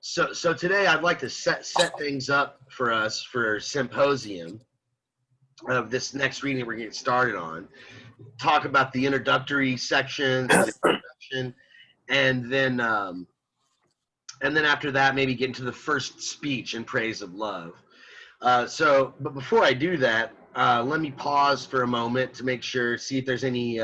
So today I'd like to set things up for us for Symposium of this next reading we're getting started on. Talk about the introductory section, the introduction, and then after that maybe get into the first speech in praise of love. But before I do that, let me pause for a moment to make sure, see if there's any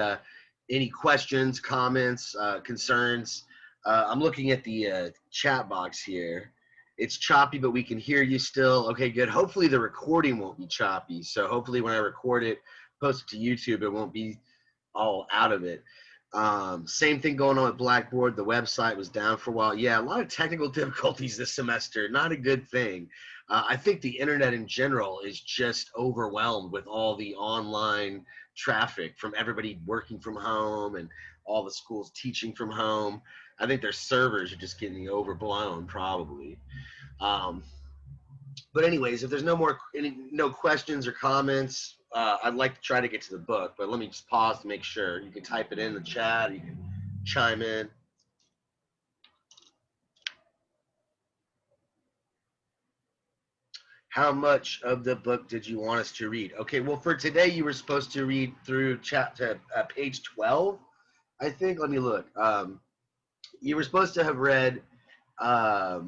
questions, comments, concerns. I'm looking at the chat box here. It's choppy, but we can hear you still. Okay, good. Hopefully the recording won't be choppy. So hopefully when I record it, post it to YouTube, it won't be all out of it. Same thing going on with Blackboard. The website was down for a while. Yeah, a lot of technical difficulties this semester. Not a good thing. I think the internet in general is just overwhelmed with all the online traffic from everybody working from home and all the schools teaching from home. I think their servers are just getting overblown probably. But anyways, if there's no questions or comments, I'd like to try to get to the book, but let me just pause to make sure. You can type it in the chat, you can chime in. How much of the book did you want us to read? Okay, well, for today, you were supposed to read through page 12, I think. Let me look. You were supposed to have read the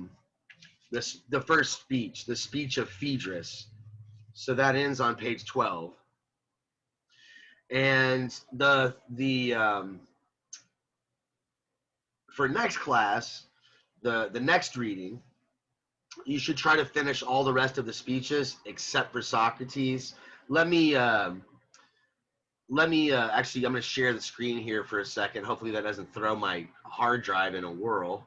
first speech, the speech of Phaedrus. So that ends on page 12. And for next class, the next reading, you should try to finish all the rest of the speeches except for Socrates. Let me actually, I'm going to share the screen here for a second. Hopefully that doesn't throw my hard drive in a whirl.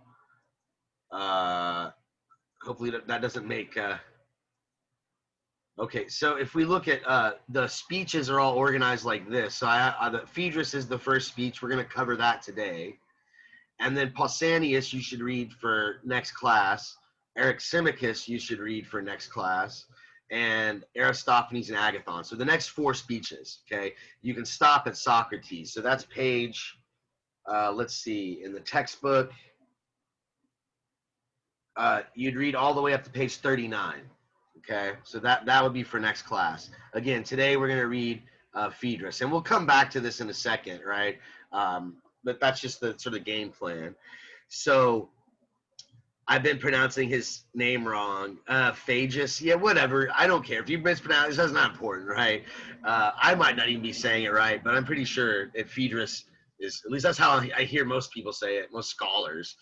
Hopefully that doesn't make... Okay, so if we look at the speeches are all organized like this. So the Phaedrus is the first speech. We're going to cover that today. And then Pausanias you should read for next class. Eryximachus you should read for next class. And Aristophanes and Agathon. So the next four speeches, okay? You can stop at Socrates. So that's page, let's see, in the textbook, you'd read all the way up to page 39. Okay, so that would be for next class. Again, today we're going to read Phaedrus, and we'll come back to this in a second, right? But that's just the sort of game plan. So I've been pronouncing his name wrong. Phaedrus, yeah, whatever. I don't care. If you mispronounce it, that's not important, right? I might not even be saying it right, but I'm pretty sure that Phaedrus is, at least that's how I hear most people say it, most scholars.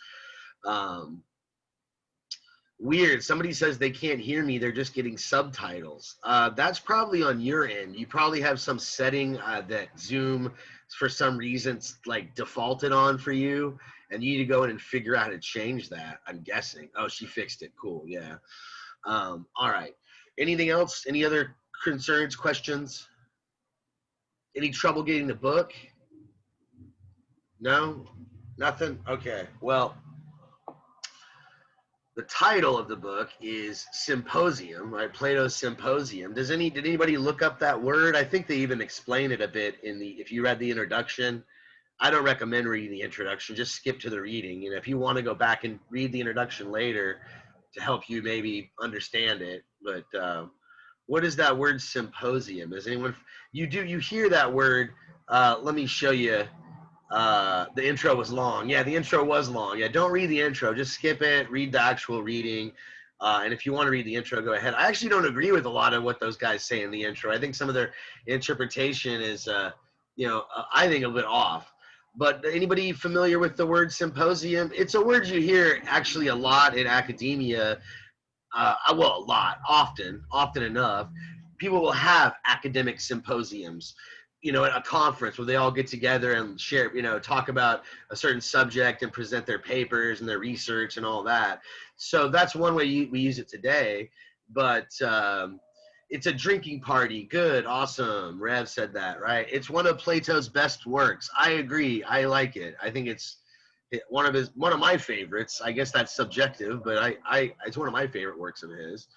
Weird. Somebody says they can't hear me. They're just getting subtitles. That's probably on your end. You probably have some setting that Zoom, for some reason, like defaulted on for you, and you need to go in and figure out how to change that. I'm guessing. Oh, she fixed it. Cool. Yeah. All right. Anything else? Any other concerns, questions? Any trouble getting the book? No? Nothing? Okay. Well, the title of the book is Symposium, right? Plato's Symposium. Did anybody look up that word? I think they even explain it a bit if you read the introduction. I don't recommend reading the introduction. Just skip to the reading. If you want to go back and read the introduction later to help you maybe understand it. But what is that word symposium? Is anyone, you hear that word? Let me show you. The intro was long. Yeah, the intro was long. Yeah, don't read the intro. Just skip it. Read the actual reading. And if you want to read the intro, go ahead. I actually don't agree with a lot of what those guys say in the intro. I think some of their interpretation is, I think a bit off. But anybody familiar with the word symposium? It's a word you hear actually a lot in academia. A lot, often enough. People will have academic symposiums, at a conference where they all get together and share, talk about a certain subject and present their papers and their research and all that. So that's one way we use it today. But it's a drinking party. Good, awesome. Rev said that, right? It's one of Plato's best works. I agree. I like it. I think it's one of my favorites. I guess that's subjective, but it's one of my favorite works of his.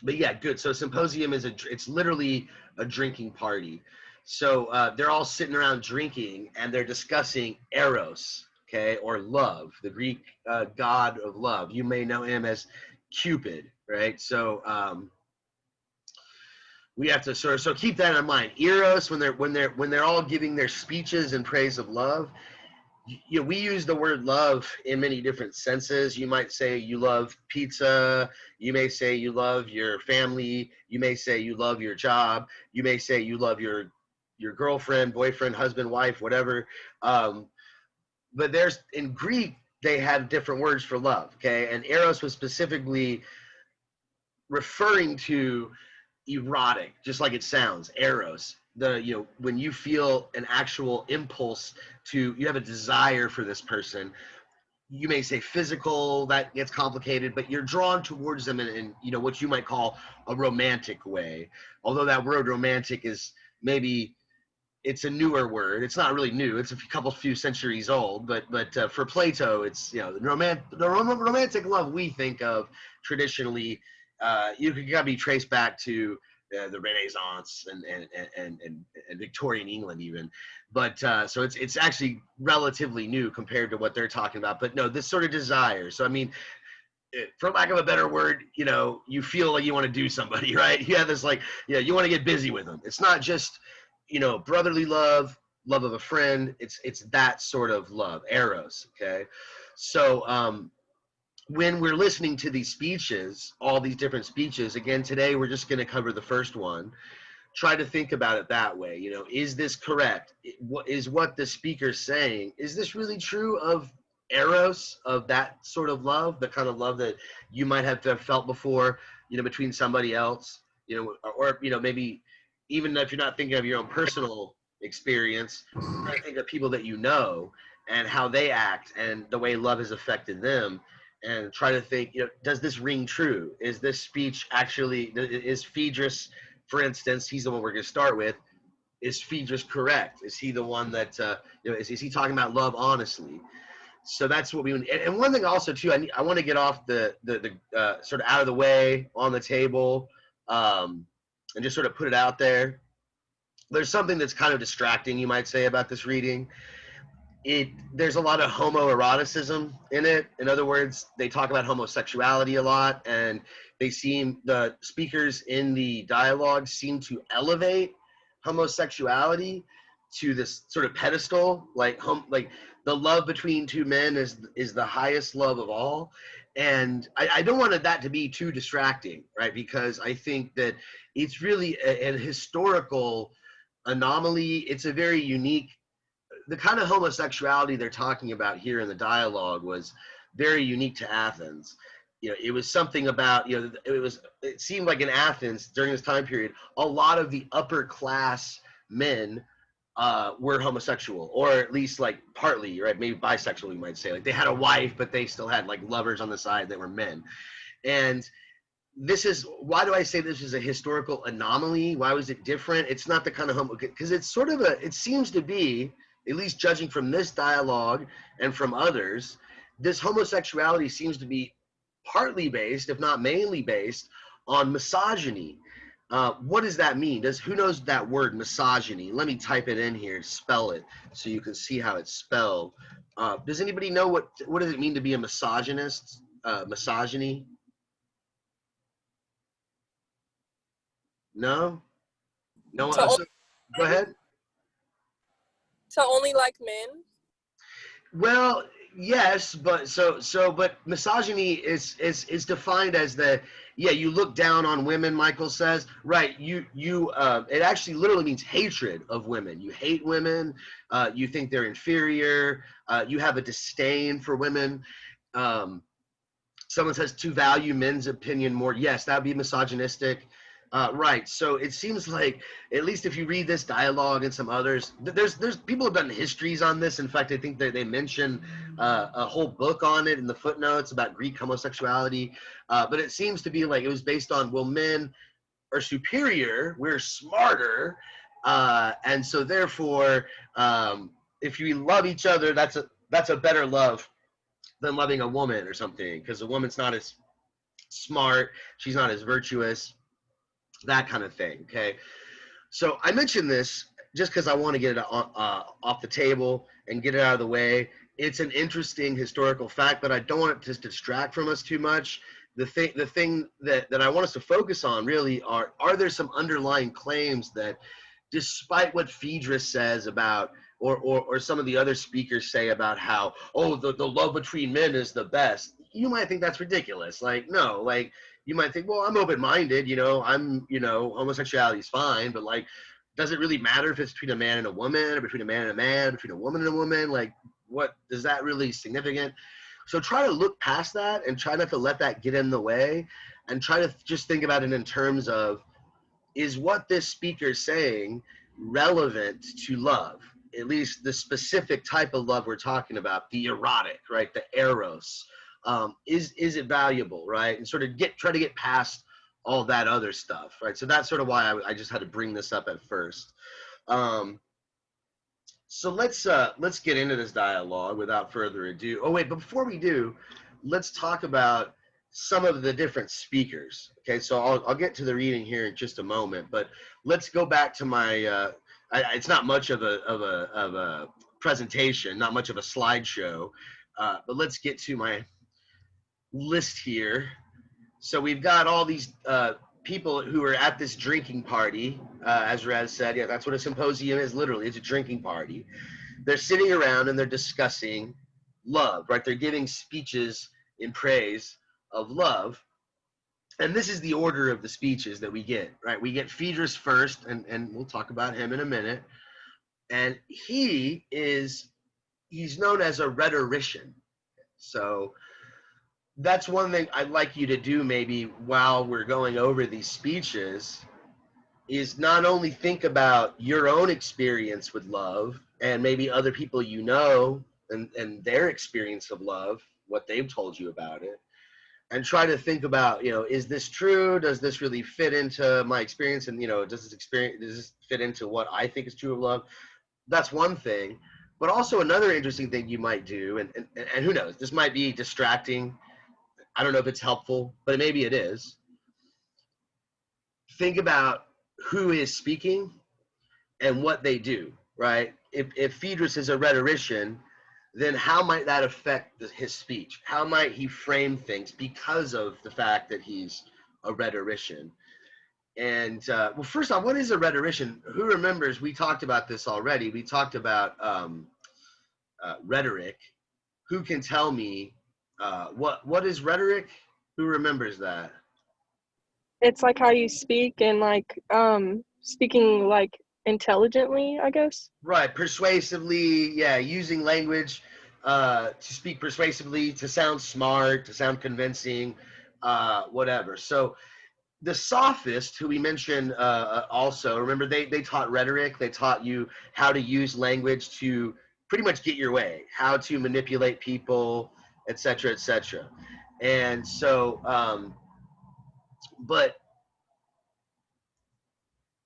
But yeah, good. So Symposium it's literally a drinking party. So they're all sitting around drinking and they're discussing eros. okay, or love, the Greek god of love. You may know him as Cupid, right? So we have to so keep that in mind. Eros, when they're all giving their speeches in praise of love, you know, we use the word love in many different senses. You might say you love pizza. You may say you love your family. You may say you love your job. You may say you love your girlfriend, boyfriend, husband, wife, whatever. But there's in Greek they have different words for love. Okay, and eros was specifically referring to erotic, just like it sounds, eros. When you feel an actual impulse to, you have a desire for this person. You may say physical, that gets complicated, but you're drawn towards them in what you might call a romantic way. Although that word romantic is maybe, it's a newer word. It's not really new. It's a few centuries old. But for Plato, it's the romantic love we think of traditionally. You can be traced back to the Renaissance and Victorian England even. But so it's actually relatively new compared to what they're talking about. But no, this sort of desire. So I mean, for lack of a better word, you feel like you want to do somebody, right? You have this you want to get busy with them. It's not just brotherly love of a friend. It's that sort of love, eros. Okay, so when we're listening to these speeches, all these different speeches, again today we're just going to cover the first one. Try to think about it that way. Is this correct? What is what the speaker's saying? Is this really true of eros, of that sort of love, the kind of love that you might have felt before, between somebody else, or maybe even if you're not thinking of your own personal experience, try to think of people that and how they act and the way love has affected them, and try to think, does this ring true? Is this speech actually, is Phaedrus, for instance, he's the one we're going to start with. Is Phaedrus correct? Is he the one that, is he talking about love honestly? So that's what we, and one thing also too, I want to get off the sort of out of the way on the table, and just sort of put it out there. There's something that's kind of distracting, you might say, about this reading. There's a lot of homoeroticism in it. In other words, they talk about homosexuality a lot, and the speakers in the dialogue seem to elevate homosexuality to this sort of pedestal, like the love between two men is the highest love of all. And I don't want that to be too distracting, right? Because I think that it's really an historical anomaly. It's a very unique, the kind of homosexuality they're talking about here in the dialogue was very unique to Athens. It was something about, it seemed like in Athens during this time period, a lot of the upper class men were homosexual, or at least partly, right? Maybe bisexual, you might say. Like they had a wife, but they still had lovers on the side that were men. And why do I say this is a historical anomaly? Why was it different? It's not the kind of because it's sort of it seems to be, at least judging from this dialogue and from others, this homosexuality seems to be partly based, if not mainly based, on misogyny. What does that mean? Who knows that word misogyny? Let me type it in here, spell it, so you can see how it's spelled. Does anybody know what does it mean to be a misogynist? Misogyny? No? No? Go ahead. To only like men? Well, yes, but but misogyny is defined as you look down on women, Michael says. Right, it actually literally means hatred of women. You hate women, you think they're inferior, you have a disdain for women. Someone says to value men's opinion more. Yes, that would be misogynistic. Right. So it seems like, at least if you read this dialogue and some others, there's people have done histories on this. In fact, I think that they mention a whole book on it in the footnotes about Greek homosexuality. But it seems to be like it was based on, well, men are superior, we're smarter, and so therefore, if you love each other, that's a better love than loving a woman or something, because a woman's not as smart, she's not as virtuous, that kind of thing. Okay, so I mentioned this just because I want to get it off the table and get it out of the way. it's an interesting historical fact, but I don't want it to distract from us too much. The thing that I want us to focus on really are there some underlying claims that, despite what Phaedrus says about, or some of the other speakers say about how, oh, the love between men is the best, you might think that's ridiculous. Like, no, like, you might think, well, I'm open-minded, homosexuality is fine, but like, does it really matter if it's between a man and a woman, or between a man and a man, between a woman and a woman? Like, what is that really significant? So try to look past that and try not to let that get in the way, and try to just think about it in terms of, is what this speaker is saying relevant to love? At least the specific type of love we're talking about, the erotic, right? The eros. Is it valuable, right? And sort of try to get past all that other stuff, right? So that's sort of why I just had to bring this up at first. So let's get into this dialogue without further ado. Oh wait, but before we do, let's talk about some of the different speakers. Okay, so I'll get to the reading here in just a moment, but let's go back to my. It's not much of a presentation, not much of a slideshow, but let's get to my list here. So we've got all these people who are at this drinking party, as Raz said. Yeah, that's what a symposium is, literally. It's a drinking party. They're sitting around and they're discussing love, right? They're giving speeches in praise of love. And this is the order of the speeches that we get, right? We get Phaedrus first, and we'll talk about him in a minute. And he's known as a rhetorician. So that's one thing I'd like you to do maybe while we're going over these speeches, is not only think about your own experience with love and maybe other people you know and their experience of love, what they've told you about it, and try to think about, is this true? Does this really fit into my experience? And, does this fit into what I think is true of love? That's one thing. But also another interesting thing you might do, and who knows, this might be distracting. I don't know if it's helpful, but maybe it is. Think about who is speaking and what they do, right? If Phaedrus is a rhetorician, then how might that affect his speech? How might he frame things because of the fact that he's a rhetorician? And well, first off, what is a rhetorician? Who remembers? We talked about this already. We talked about rhetoric. Who can tell me what is rhetoric? Who remembers that? It's like how you speak and like speaking like intelligently, I guess. Right, persuasively, yeah, using language to speak persuasively, to sound smart, to sound convincing, whatever. So the sophists, who we mentioned also, remember they taught rhetoric. They taught you how to use language to pretty much get your way, how to manipulate people, etc., etc. And so, but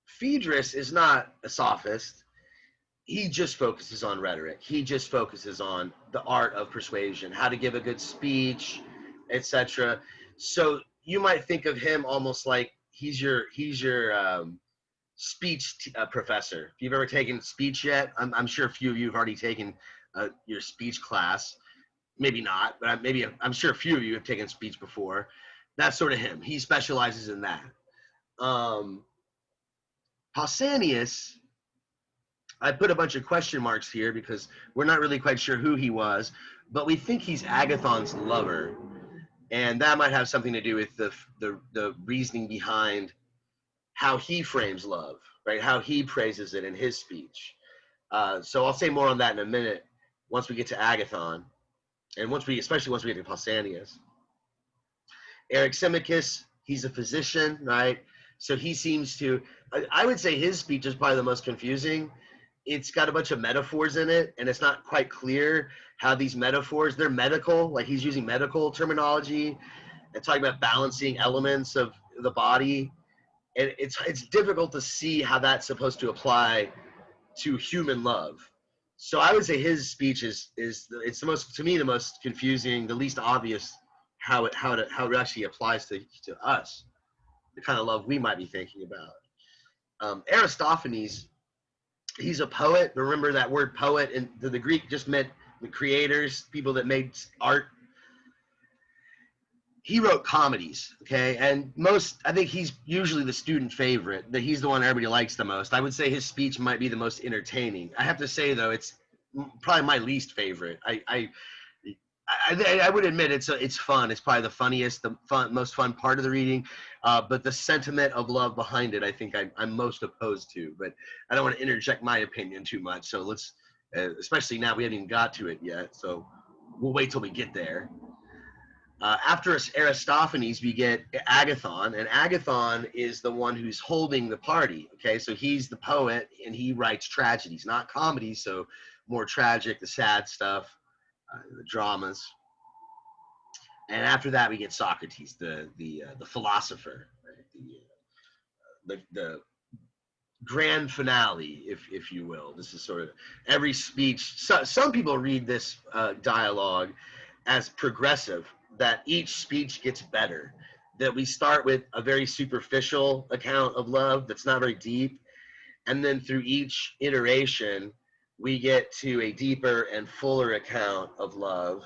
Phaedrus is not a sophist. He just focuses on rhetoric. He just focuses on the art of persuasion, how to give a good speech, etc. So you might think of him almost like he's your speech professor. If you've ever taken speech yet, I'm sure a few of you have already taken your speech class. Maybe not, but I'm sure a few of you have taken speech before. That's sort of him. He specializes in that. Pausanias, I put a bunch of question marks here because we're not really quite sure who he was, but we think he's Agathon's lover, and that might have something to do with the reasoning behind how he frames love, right? How he praises it in his speech. So I'll say more on that in a minute once we get to Agathon, and especially once we get to Pausanias. Eryximachus, he's a physician, right? So he seems to, I would say his speech is probably the most confusing. It's got a bunch of metaphors in it, and it's not quite clear how these metaphors, they're medical, like he's using medical terminology and talking about balancing elements of the body. And it's difficult to see how that's supposed to apply to human love. So I would say his speech is the most, to me, the most confusing, the least obvious how it actually applies to us, the kind of love we might be thinking about. Aristophanes, he's a poet. Remember that word poet in the Greek just meant the creators, people that made art. He wrote comedies, okay, and I think he's usually the student favorite, that he's the one everybody likes the most. I would say his speech might be the most entertaining. I have to say, though, it's probably my least favorite. I would admit it's fun. It's probably the funniest, most fun part of the reading, but the sentiment of love behind it, I think I'm most opposed to. But I don't want to interject my opinion too much, so let's, especially now we haven't even got to it yet, so we'll wait till we get there. After Aristophanes, we get Agathon, and Agathon is the one who's holding the party, okay? So he's the poet, and he writes tragedies, not comedies, so more tragic, the sad stuff, the dramas. And after that, we get Socrates, the philosopher, right? The grand finale, if you will. This is sort of every speech. Some people read this dialogue as progressive, that each speech gets better, that we start with a very superficial account of love that's not very deep, and then through each iteration we get to a deeper and fuller account of love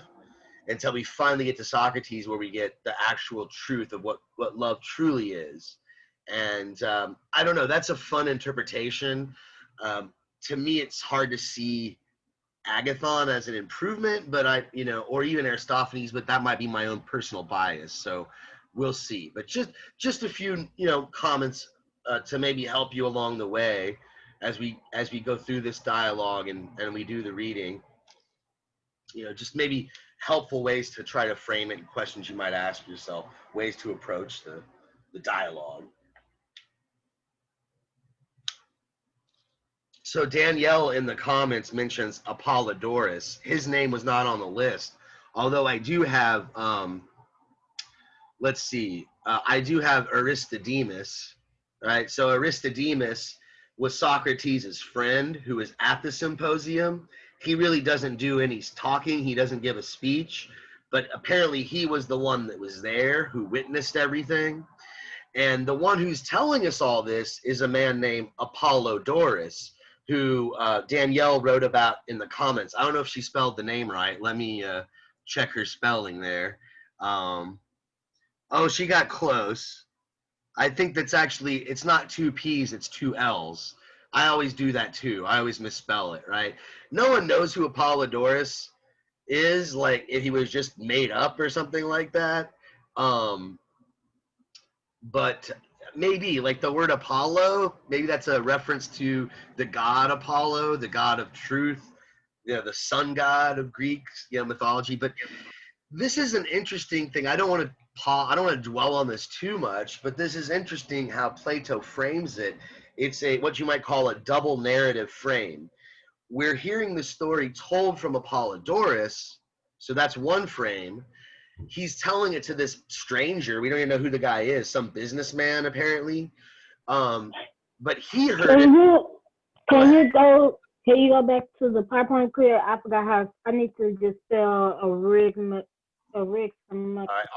until we finally get to Socrates, where we get the actual truth of what love truly is. And I don't know, that's a fun interpretation. To me, it's hard to see Agathon as an improvement, but or even Aristophanes, but that might be my own personal bias. So we'll see. But just a few, comments to maybe help you along the way as we go through this dialogue and we do the reading. Just maybe helpful ways to try to frame it, and questions you might ask yourself, ways to approach the dialogue. So Danielle in the comments mentions Apollodorus. His name was not on the list, although I do have, let's see, I do have Aristodemus, right? So Aristodemus was Socrates' friend who was at the Symposium. He really doesn't do any talking. He doesn't give a speech, but apparently he was the one that was there who witnessed everything. And the one who's telling us all this is a man named Apollodorus, who Danielle wrote about in the comments. I don't know if she spelled the name right. Let me check her spelling there. Oh, she got close. I think that's actually, it's not two P's, it's two L's. I always do that too. I always misspell it, right? No one knows who Apollodorus is, like if he was just made up or something like that. But maybe like the word Apollo, maybe that's a reference to the god Apollo, the god of truth, the sun god of Greek mythology. But this is an interesting thing. I don't want to dwell on this too much, but this is interesting how Plato frames it. It's what you might call a double narrative frame. We're hearing the story told from Apollodorus, so that's one frame. He's telling it to this stranger. We don't even know who the guy is, some businessman apparently. But he heard it. Can you go back to the PowerPoint clear? I forgot how. I need to just spell a rig. All right.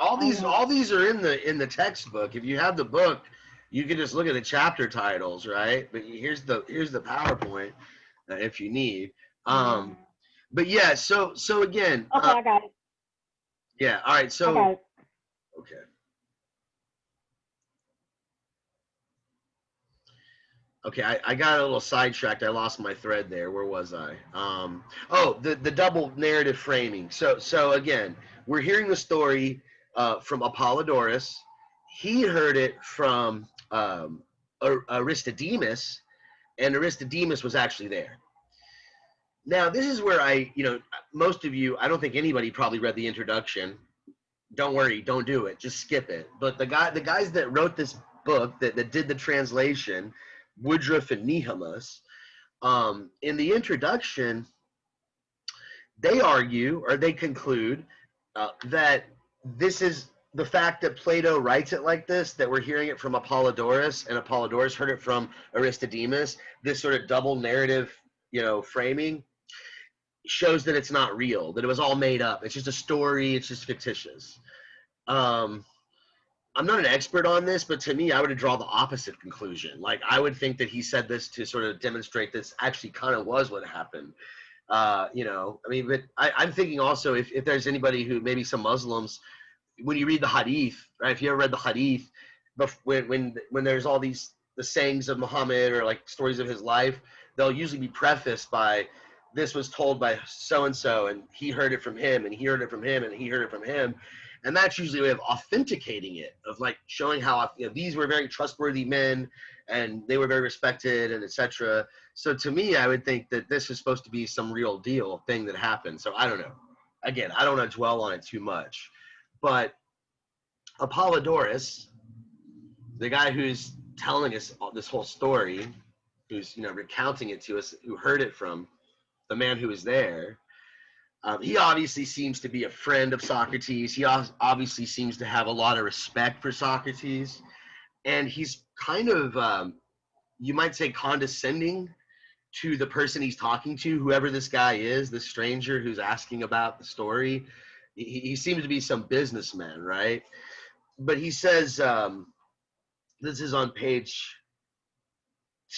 All these are in the textbook. If you have the book, you can just look at the chapter titles, right? But here's the PowerPoint if you need. But yeah, so again. Okay, I got it. Yeah. All right. So. Okay. Okay. Okay, I got a little sidetracked. I lost my thread there. Where was I? The double narrative framing. So again, we're hearing the story from Apollodorus. He heard it from Aristodemus, and Aristodemus was actually there. Now, this is where most of you, I don't think anybody probably read the introduction. Don't worry, don't do it. Just skip it. But the guys that wrote this book, that did the translation, Woodruff and Nehemus, in the introduction, they argue, or they conclude, that this is the fact that Plato writes it like this, that we're hearing it from Apollodorus, and Apollodorus heard it from Aristodemus, this sort of double narrative, framing, shows that it's not real, that it was all made up. It's just a story. It's just fictitious. I'm not an expert on this, but to me, I would draw the opposite conclusion. Like, I would think that he said this to sort of demonstrate this actually kind of was what happened. You know, I mean, but I'm thinking also if there's anybody who, maybe some Muslims, when you read the Hadith, right? If you ever read the Hadith, when there's all the sayings of Muhammad or like stories of his life, they'll usually be prefaced by, this was told by so and so, and he heard it from him, and he heard it from him, and he heard it from him, and that's usually a way of authenticating it, of like showing how, you know, these were very trustworthy men, and they were very respected, and etc. So to me, I would think that this is supposed to be some real deal thing that happened. So I don't know. Again, I don't want to dwell on it too much, but Apollodorus, the guy who's telling us this whole story, who's, you know, recounting it to us, who heard it from the man who was there, he obviously seems to be a friend of Socrates. He obviously seems to have a lot of respect for Socrates, and he's kind of, you might say, condescending to the person he's talking to, whoever this guy is, the stranger who's asking about the story. He seems to be some businessman, right? But he says, this is on page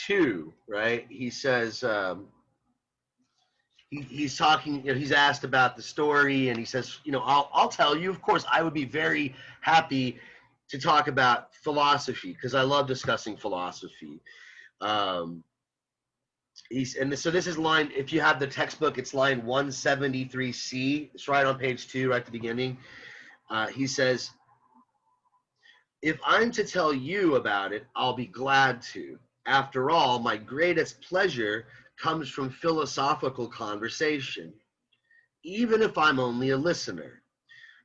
2, right? He says, he's talking, you know, he's asked about the story, and he says, you know, I'll tell you, of course, I would be very happy to talk about philosophy, because I love discussing philosophy. So this is line, if you have the textbook, it's line 173C. It's right on page 2, right at the beginning. He says, if I'm to tell you about it, I'll be glad to. After all, my greatest pleasure comes from philosophical conversation, even if I'm only a listener,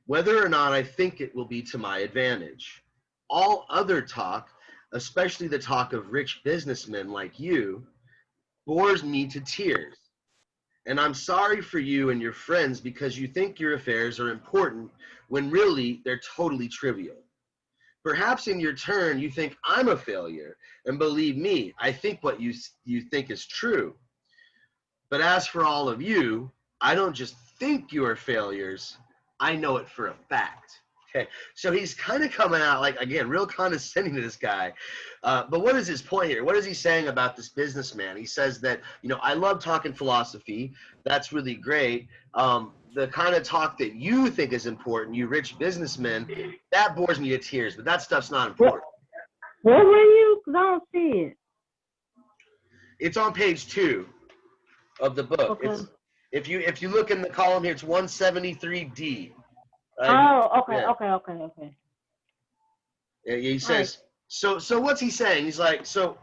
whether or not I think it will be to my advantage. All other talk, especially the talk of rich businessmen like you, bores me to tears. And I'm sorry for you and your friends, because you think your affairs are important when really they're totally trivial. Perhaps in your turn, you think I'm a failure, and believe me, I think what you think is true. But as for all of you, I don't just think you are failures, I know it for a fact. Okay, so he's kind of coming out like, again, real condescending to this guy. But what is his point here? What is he saying about this businessman? He says that, you know, I love talking philosophy. That's really great. The kind of talk that you think is important, you rich businessmen, that bores me to tears, but that stuff's not important. Where were you? Because I don't see it. It's on page 2 of the book. Okay. It's, if you look in the column here, it's 173D. Oh, okay, yeah. okay. Yeah, he says, right. So what's he saying? He's like, so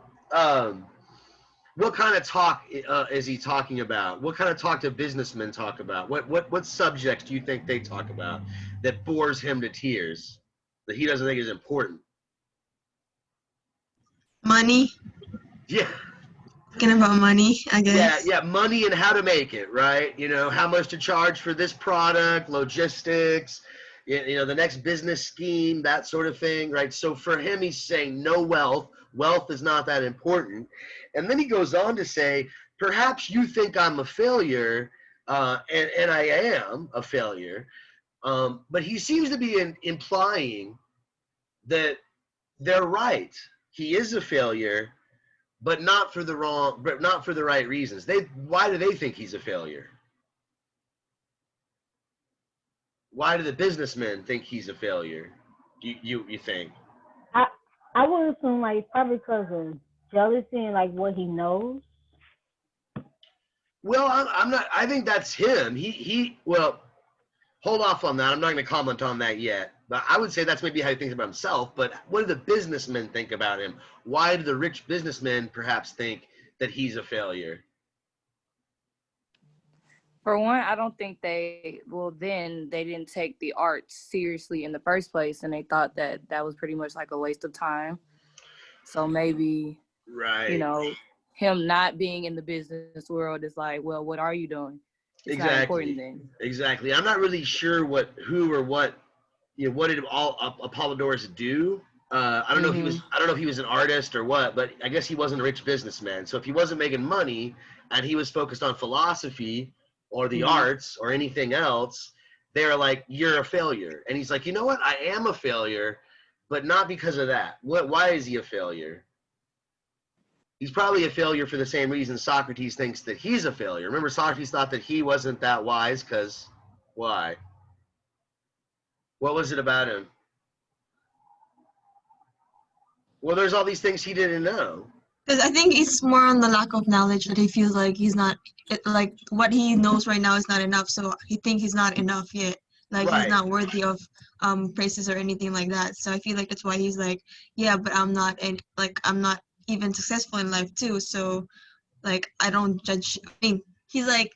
what kind of talk is he talking about? What kind of talk do businessmen talk about? What subjects do you think they talk about that bores him to tears, that he doesn't think is important? Money. Yeah. Talking about money, I guess. Yeah, money and how to make it, right? You know, how much to charge for this product, logistics, you know, the next business scheme, that sort of thing, right? So for him, he's saying no wealth. Wealth is not that important. And then he goes on to say, perhaps you think I'm a failure, and I am a failure, but he seems to be implying that they're right. He is a failure, but not for the right reasons. Why do they think he's a failure? Why do the businessmen think he's a failure? You think? I would assume like probably because of jealousy and like what he knows. Well, I'm not. I think that's him. Well, hold off on that. I'm not going to comment on that yet. But I would say that's maybe how he thinks about himself. But what do the businessmen think about him? Why do the rich businessmen perhaps think that he's a failure? For one, I don't think they didn't take the arts seriously in the first place, and they thought that was pretty much like a waste of time. So maybe, right, you know, him not being in the business world is like, well, what are you doing? It's exactly. not important then. Exactly. I'm not really sure what did Apollodorus do? I don't know if he was an artist or what, but I guess he wasn't a rich businessman. So if he wasn't making money and he was focused on philosophy or the arts or anything else, they're like, you're a failure. And he's like, you know what? I am a failure, but not because of that. Why is he a failure? He's probably a failure for the same reason Socrates thinks that he's a failure. Remember, Socrates thought that he wasn't that wise because why? What was it about him? Well, there's all these things he didn't know. Because I think it's more on the lack of knowledge that he feels like he's not, like what he knows right now is not enough. So he thinks he's not enough yet. Like Right. he's not worthy of praises or anything like that. So I feel like that's why he's like, yeah, but I'm not, and like I'm not even successful in life too. So like I don't judge. I mean, he's like,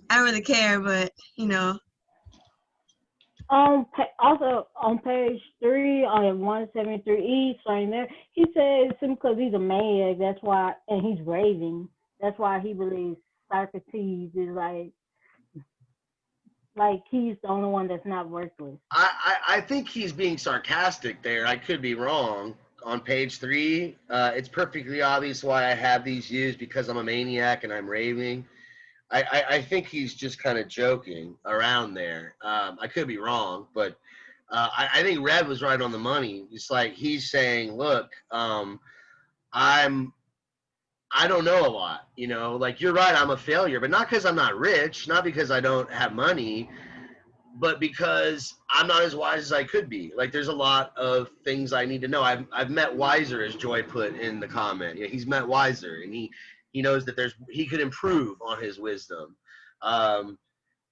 I don't really care, but you know. Also on page 3 on 173 starting there, he says because he's a maniac, that's why, and he's raving. That's why he believes Socrates is like he's the only one that's not worthless. I think he's being sarcastic there. I could be wrong. On page 3, it's perfectly obvious why I have these used because I'm a maniac and I'm raving. I think he's just kind of joking around there. I could be wrong, but I think Red was right on the money. It's like he's saying, look, I don't know a lot, you know, like you're right, I'm a failure, but not because I'm not rich, not because I don't have money, but because I'm not as wise as I could be. Like there's a lot of things I need to know. I've met wiser, as Joy put in the comment. You know, he's met wiser, and he knows that he could improve on his wisdom.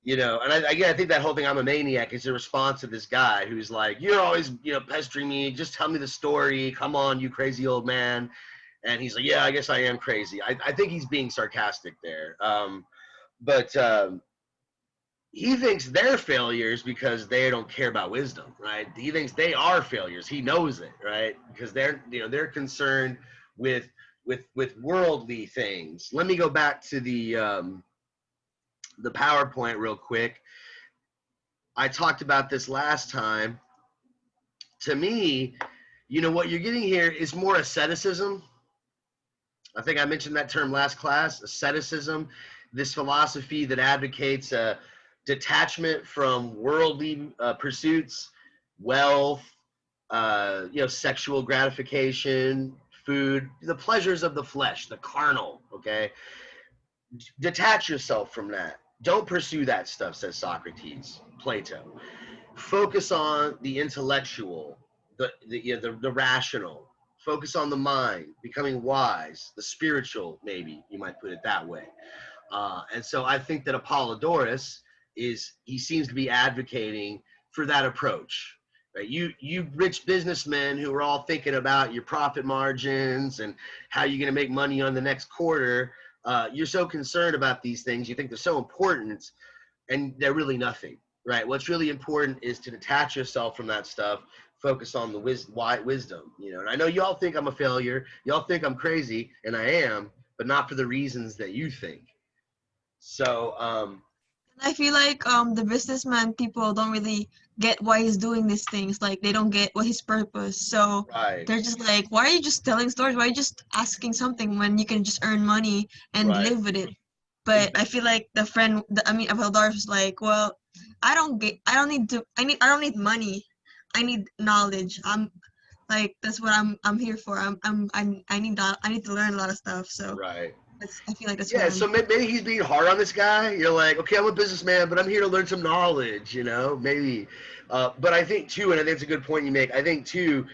You know, and I think that whole thing, I'm a maniac, is a response to this guy who's like, you're always, you know, pestering me. Just tell me the story. Come on, you crazy old man. And he's like, yeah, I guess I am crazy. I think he's being sarcastic there. But he thinks they're failures because they don't care about wisdom, right? He thinks they are failures. He knows it, right? Because they're concerned with worldly things. Let me go back to the PowerPoint real quick. I talked about this last time. To me, you know, what you're getting here is more asceticism. I think I mentioned that term last class, asceticism, this philosophy that advocates a detachment from worldly pursuits, wealth, you know, sexual gratification, food, the pleasures of the flesh, the carnal, okay? Detach yourself from that. Don't pursue that stuff, says Socrates, Plato. Focus on the intellectual, the rational. Focus on the mind, becoming wise, the spiritual, maybe you might put it that way. And so I think that Apollodorus he seems to be advocating for that approach. Right? You rich businessmen who are all thinking about your profit margins and how you're going to make money on the next quarter, you're so concerned about these things. You think they're so important, and they're really nothing. Right? What's really important is to detach yourself from that stuff. Focus on the wisdom. You know, and I know y'all think I'm a failure. Y'all think I'm crazy, and I am, but not for the reasons that you think. So I feel like the businessman people don't really get why he's doing these things. Like they don't get what his purpose. So right. They're just like, why are you just telling stories? Why are you just asking something when you can just earn money and Right. live with it? But I feel like Apollodorus was like, well, I don't need money. I need knowledge. I'm like, that's what I'm here for. I need to learn a lot of stuff. So Right. I feel like that's Yeah, what so maybe he's being hard on this guy. You're like, okay, I'm a businessman, but I'm here to learn some knowledge, you know, maybe. But I think, too, and I think it's a good point you make, I think, too,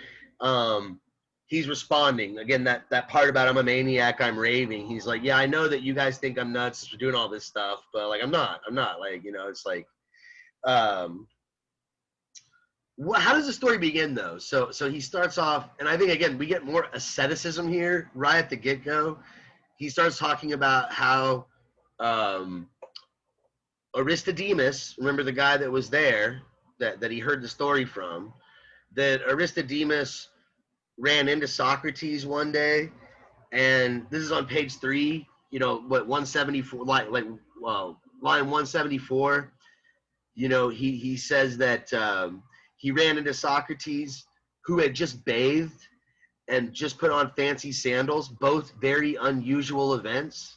he's responding. Again, that part about I'm a maniac, I'm raving. He's like, yeah, I know that you guys think I'm nuts for doing all this stuff, but, like, I'm not. Like, you know, it's like, how does the story begin, though? So he starts off, and I think, again, we get more asceticism here right at the get-go. He starts talking about how Aristodemus, remember the guy that was there, that he heard the story from, that Aristodemus ran into Socrates one day, and this is on page 3, you know, what, 174, line 174, you know, he says that he ran into Socrates, who had just bathed and just put on fancy sandals, both very unusual events.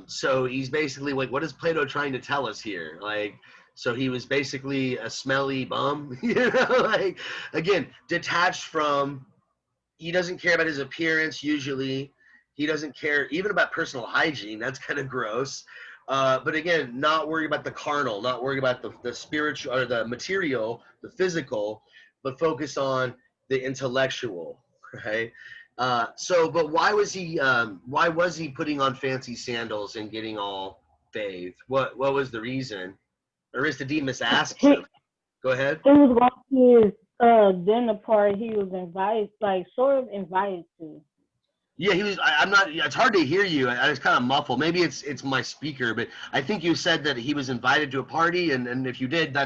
So he's basically like, what is Plato trying to tell us here? Like, so he was basically a smelly bum, you know, like, again, detached from, he doesn't care about his appearance usually. He doesn't care even about personal hygiene. That's kind of gross. But again, not worried about the carnal, not worried about the spiritual or the material, the physical, but focus on the intellectual, right? But why was he putting on fancy sandals and getting all bathed? What was the reason? Aristodemus asks He, him. Go ahead. it was going to his dinner party he was invited, like sort of invited to. Yeah, he was. I'm not. It's hard to hear you. I was kind of muffled. Maybe it's my speaker, but I think you said that he was invited to a party, and if you did,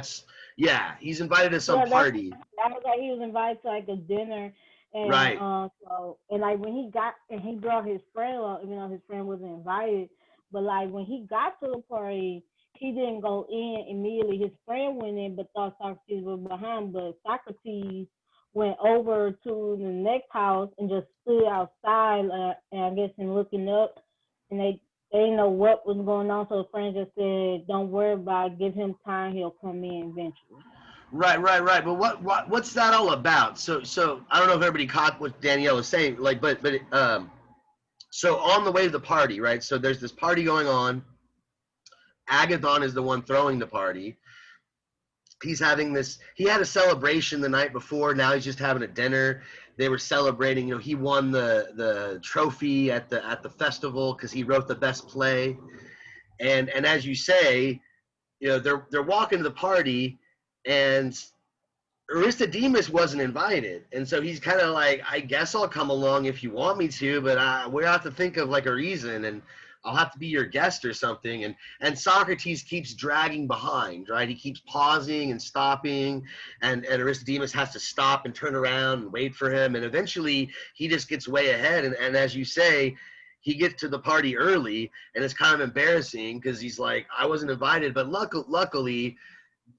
yeah, he's invited to some party. That was like he was invited to like a dinner, and Right. and like when he brought his friend up, even though his friend wasn't invited, but like when he got to the party, he didn't go in immediately. His friend went in, but thought Socrates was behind. But Socrates went over to the next house and just stood outside, and I guess and looking up, and they didn't know what was going on. So the friend just said, "Don't worry about it. Give him time. He'll come in eventually." Right. But what's that all about? So I don't know if everybody caught what Danielle was saying. Like, so on the way to the party, right? So there's this party going on. Agathon is the one throwing the party. He had a celebration the night before. Now he's just having a dinner. They were celebrating, he won the trophy at the festival because he wrote the best play. And as you say, they're walking to the party, and Aristodemus wasn't invited. And so he's kind of like, I guess I'll come along if you want me to, but we have to think of like a reason, and I'll have to be your guest or something. And Socrates keeps dragging behind, right? He keeps pausing and stopping, and Aristodemus has to stop and turn around and wait for him. And eventually he just gets way ahead. And as you say, he gets to the party early, and it's kind of embarrassing because he's like, I wasn't invited, but luckily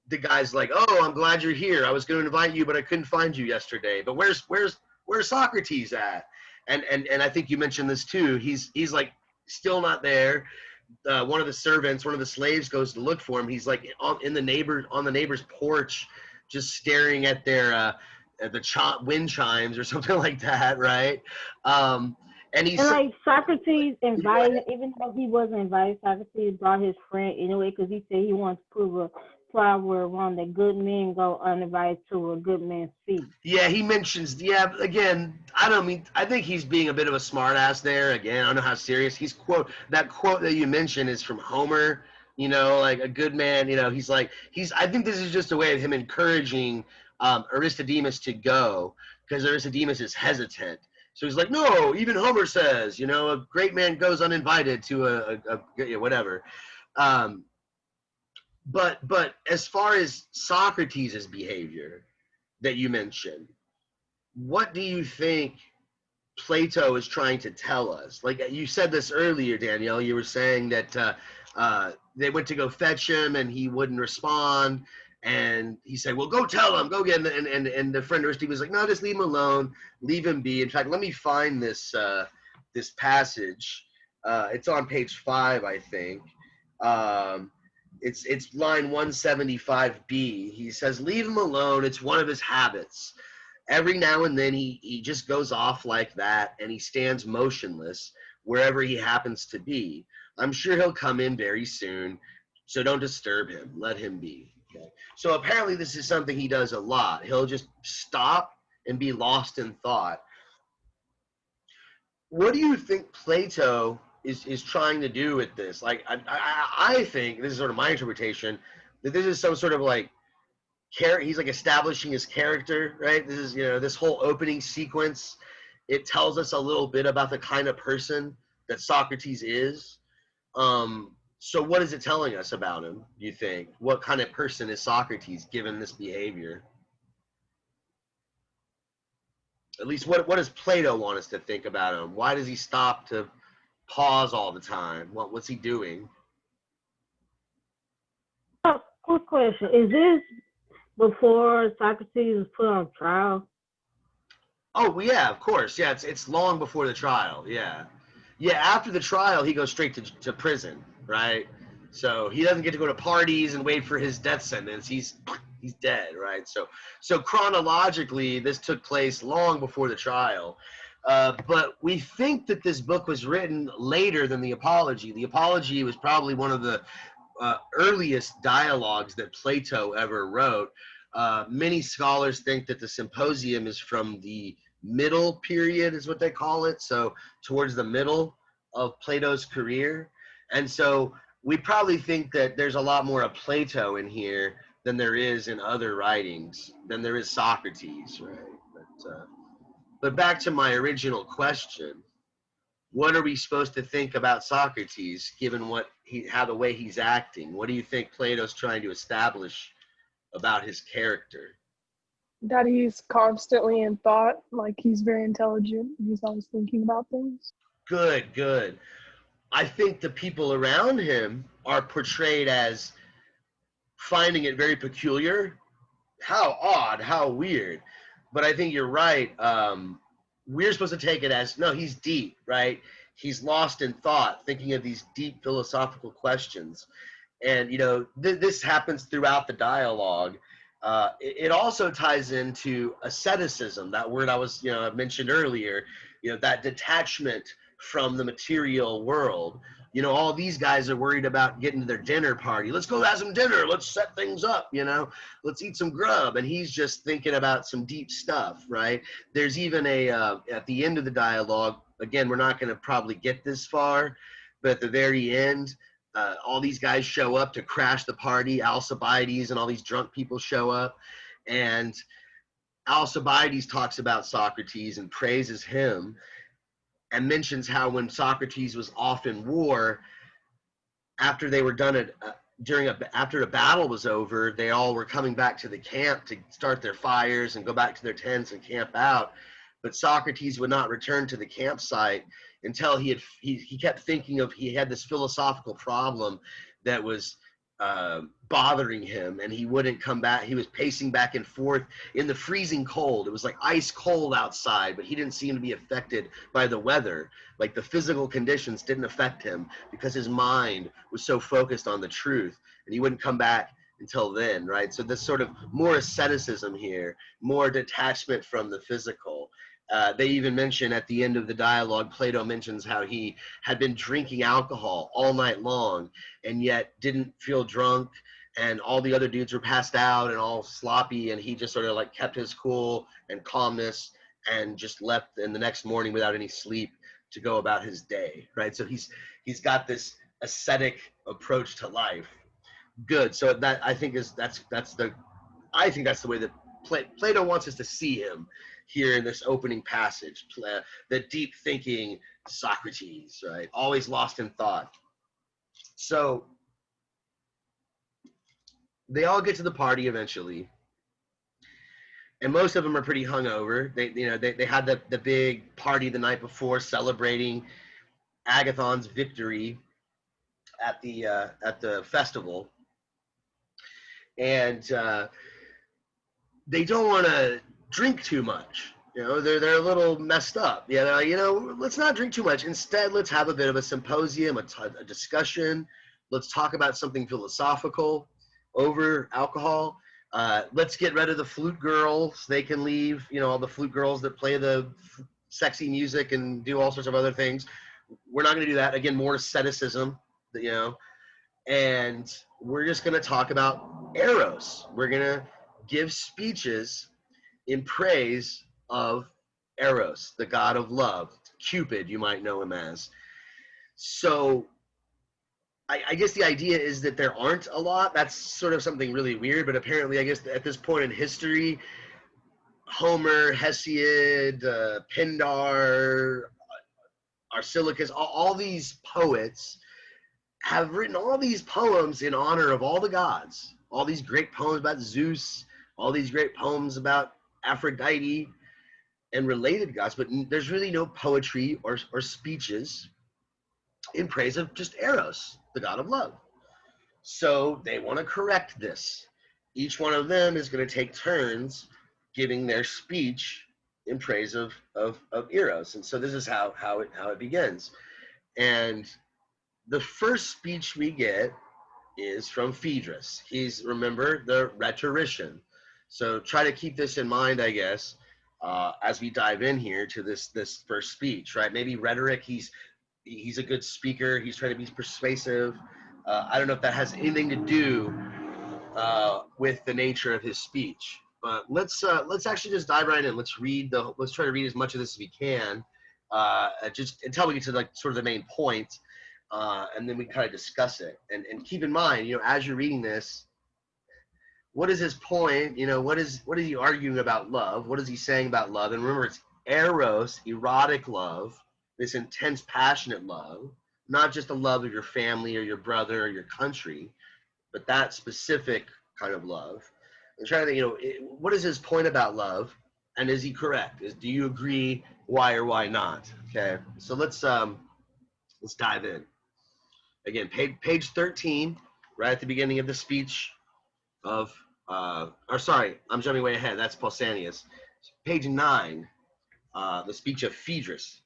the guy's like, oh, I'm glad you're here. I was going to invite you, but I couldn't find you yesterday. But where's Socrates at? And I think you mentioned this too. He's like, still not there. One of the slaves goes to look for him. He's like on the neighbor's porch, just staring at their wind chimes or something like that, right? And like Socrates invited, even though he wasn't invited, Socrates brought his friend anyway because he said he wants to prove a proverb around that good men go uninvited to a good man's feast. Yeah, he mentions, again, I think he's being a bit of a smart ass there. Again, I don't know how serious. That quote that you mentioned is from Homer, like a good man, I think this is just a way of him encouraging Aristodemus to go, because Aristodemus is hesitant. So he's like, no, even Homer says, a great man goes uninvited to a whatever. But as far as Socrates' behavior that you mentioned, what do you think Plato is trying to tell us? Like you said this earlier, Danielle, you were saying that they went to go fetch him and he wouldn't respond. And he said, well, go tell him, go get him. And the friend Aristotle was like, no, just leave him alone, leave him be. In fact, let me find this passage. It's on page 5, I think. It's line 175b. He says, leave him alone. It's one of his habits. Every now and then he just goes off like that, and he stands motionless wherever he happens to be. I'm sure he'll come in very soon, so don't disturb him. Let him be. Okay? So apparently this is something he does a lot. He'll just stop and be lost in thought. What do you think Plato is trying to do with this? Like, I think, this is sort of my interpretation, that this is some sort of like, he's like establishing his character, right? This is, this whole opening sequence, it tells us a little bit about the kind of person that Socrates is. So what is it telling us about him, do you think? What kind of person is Socrates given this behavior? At least what does Plato want us to think about him? Why does he stop to pause all the time? What's he doing? Quick question. Is this before Socrates was put on trial? Oh, well, yeah, of course. Yeah, it's long before the trial. Yeah. Yeah, after the trial, he goes straight to prison, right? So he doesn't get to go to parties and wait for his death sentence. He's dead, right? So chronologically, this took place long before the trial. But we think that this book was written later than the Apology. The Apology was probably one of the earliest dialogues that Plato ever wrote. Many scholars think that the Symposium is from the middle period, is what they call it, so towards the middle of Plato's career. And so we probably think that there's a lot more of Plato in here than there is in other writings, than there is Socrates, right? But back to my original question, what are we supposed to think about Socrates, given how the way he's acting? What do you think Plato's trying to establish about his character? That he's constantly in thought, like he's very intelligent. He's always thinking about things. Good, good. I think the people around him are portrayed as finding it very peculiar. How odd, how weird. But I think you're right. We're supposed to take it as, no, he's deep, right? He's lost in thought, thinking of these deep philosophical questions. And, this happens throughout the dialogue. It also ties into asceticism, that word I mentioned earlier, that detachment from the material world. All these guys are worried about getting to their dinner party. Let's go have some dinner. Let's set things up, let's eat some grub. And he's just thinking about some deep stuff, right? There's even at the end of the dialogue, again, we're not going to probably get this far, but at the very end, all these guys show up to crash the party. Alcibiades and all these drunk people show up. And Alcibiades talks about Socrates and praises him, and mentions how when Socrates was off in war, after they were done after a battle was over, they all were coming back to the camp to start their fires and go back to their tents and camp out. But Socrates would not return to the campsite until he kept thinking he had this philosophical problem that was bothering him, and he wouldn't come back. He was pacing back and forth in the freezing cold. It was like ice cold outside, but he didn't seem to be affected by the weather. Like the physical conditions didn't affect him because his mind was so focused on the truth, and he wouldn't come back until then, right? So this sort of more asceticism here, more detachment from the physical. They even mention at the end of the dialogue, Plato mentions how he had been drinking alcohol all night long and yet didn't feel drunk, and all the other dudes were passed out and all sloppy, and he just sort of like kept his cool and calmness and just left in the next morning without any sleep to go about his day, right? So he's got this ascetic approach to life. Good. So that I think that's the way that Plato wants us to see him here in this opening passage, the deep thinking Socrates, right? Always lost in thought. So they all get to the party eventually, and most of them are pretty hungover. They had the big party the night before celebrating Agathon's victory at the festival, and they don't want to drink too much. They're a little messed up. Let's not drink too much. Instead, let's have a bit of a symposium, a discussion. Let's talk about something philosophical over alcohol. Let's get rid of the flute girls. They can leave. All the flute girls that play the sexy music and do all sorts of other things. We're not going to do that. Again, more asceticism, and we're just going to talk about Eros. We're going to give speeches in praise of Eros, the god of love. Cupid, you might know him as. So I guess the idea is that there aren't a lot. That's sort of something really weird, but apparently I guess at this point in history, Homer, Hesiod, Pindar, Archilochus, all these poets have written all these poems in honor of all the gods, all these great poems about Zeus, all these great poems about Aphrodite and related gods, but there's really no poetry or speeches in praise of just Eros, the god of love. So they want to correct this. Each one of them is going to take turns giving their speech in praise of Eros. And so this is how it begins. And the first speech we get is from Phaedrus. He's, remember, the rhetorician. So try to keep this in mind, I guess. as we dive in here to this first speech, right? Maybe rhetoric. He's a good speaker. He's trying to be persuasive. I don't know if that has anything to do with the nature of his speech. But let's actually just dive right in. Let's try to read as much of this as we can, just until we get to like sort of the main point, and then we kind of discuss it. And keep in mind, you know, as you're reading this, what is his point? You know, what is he arguing about love? What is he saying about love? And remember, it's eros, erotic love, this intense, passionate love, not just the love of your family or your brother or your country, but that specific kind of love. I'm trying to think, you know, what is his point about love, and is he correct? Do you agree? Why or why not? Okay, so let's dive in. Again, page 13, right at the beginning of the speech of, or sorry, I'm jumping way ahead. That's Pausanias. Page 9, the speech of Phaedrus.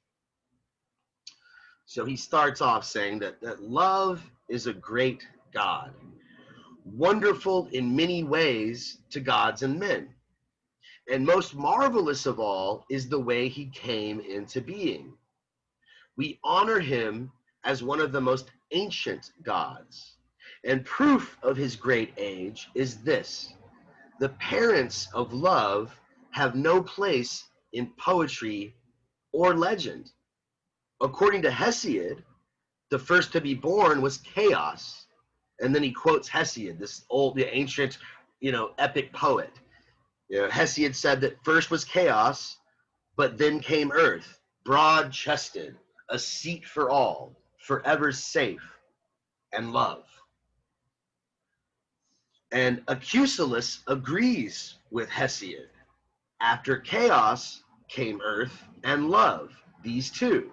So he starts off saying that love is a great God, wonderful in many ways to gods and men. And most marvelous of all is the way he came into being. We honor him as one of the most ancient gods. And proof of his great age is this: the parents of love have no place in poetry or legend. According to Hesiod, the first to be born was chaos. And then he quotes Hesiod, the ancient, you know, epic poet. You know, Hesiod said that first was chaos, but then came earth, broad-chested, a seat for all, forever safe, and love. And Acusilus agrees with Hesiod. After chaos came earth and love, these two.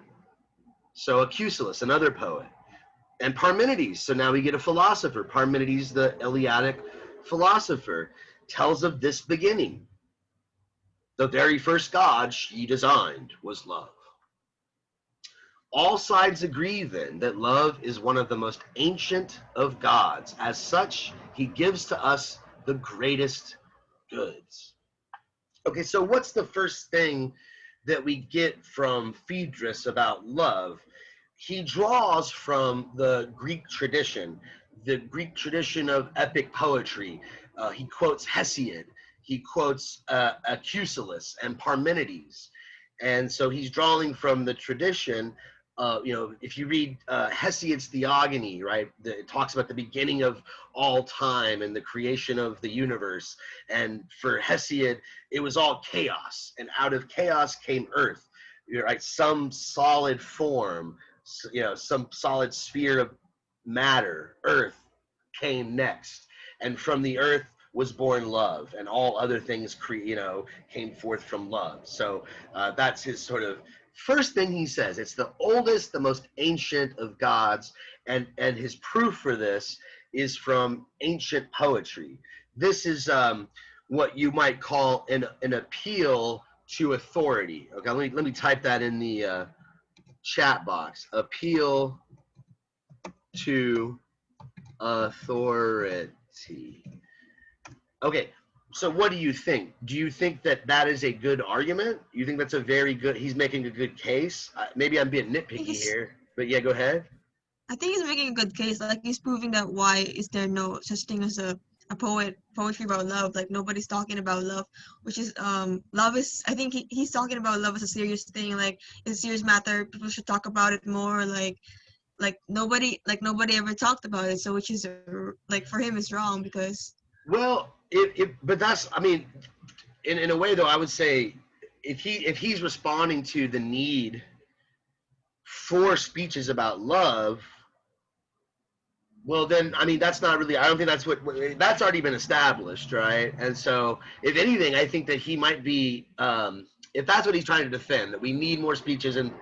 So Acusilus, another poet. And Parmenides, so now we get a philosopher. Parmenides, the Eleatic philosopher, tells of this beginning. The very first god she designed was love. All sides agree then that love is one of the most ancient of gods. As such, he gives to us the greatest goods. Okay, so what's the first thing that we get from Phaedrus about love? He draws from the Greek tradition of epic poetry. He quotes Hesiod. He quotes Acusilus and Parmenides. And so he's drawing from the tradition. You know, if you read Hesiod's Theogony, right, it talks about the beginning of all time and the creation of the universe. And for Hesiod, it was all chaos. And out of chaos came earth, right? Some solid form, you know, some solid sphere of matter, earth, came next. And from the earth was born love, and all other things, you know, came forth from love. So that's his sort of first thing he says. It's the oldest, the most ancient of gods, and his proof for this is from ancient poetry. This is what you might call an appeal to authority. Okay, let me type that in the chat box. Appeal to authority. Okay, so what do you think? Do you think that that is a good argument? You think that's a very good, he's making a good case? Maybe I'm being nitpicky here, but yeah, go ahead. I think he's making a good case. Like, he's proving that why is there no such thing as a poetry about love. Like, nobody's talking about love, which is love is, I think he's talking about love as a serious thing. Like, it's a serious matter. People should talk about it more. Like nobody ever talked about it. So, which is like, for him is wrong because. Well, but that's, I mean, in a way though, I would say if he's responding to the need for speeches about love, well then, I mean, that's not really, I don't think that's that's already been established, right? And so if anything, I think that he might be, if that's what he's trying to defend, that we need more speeches and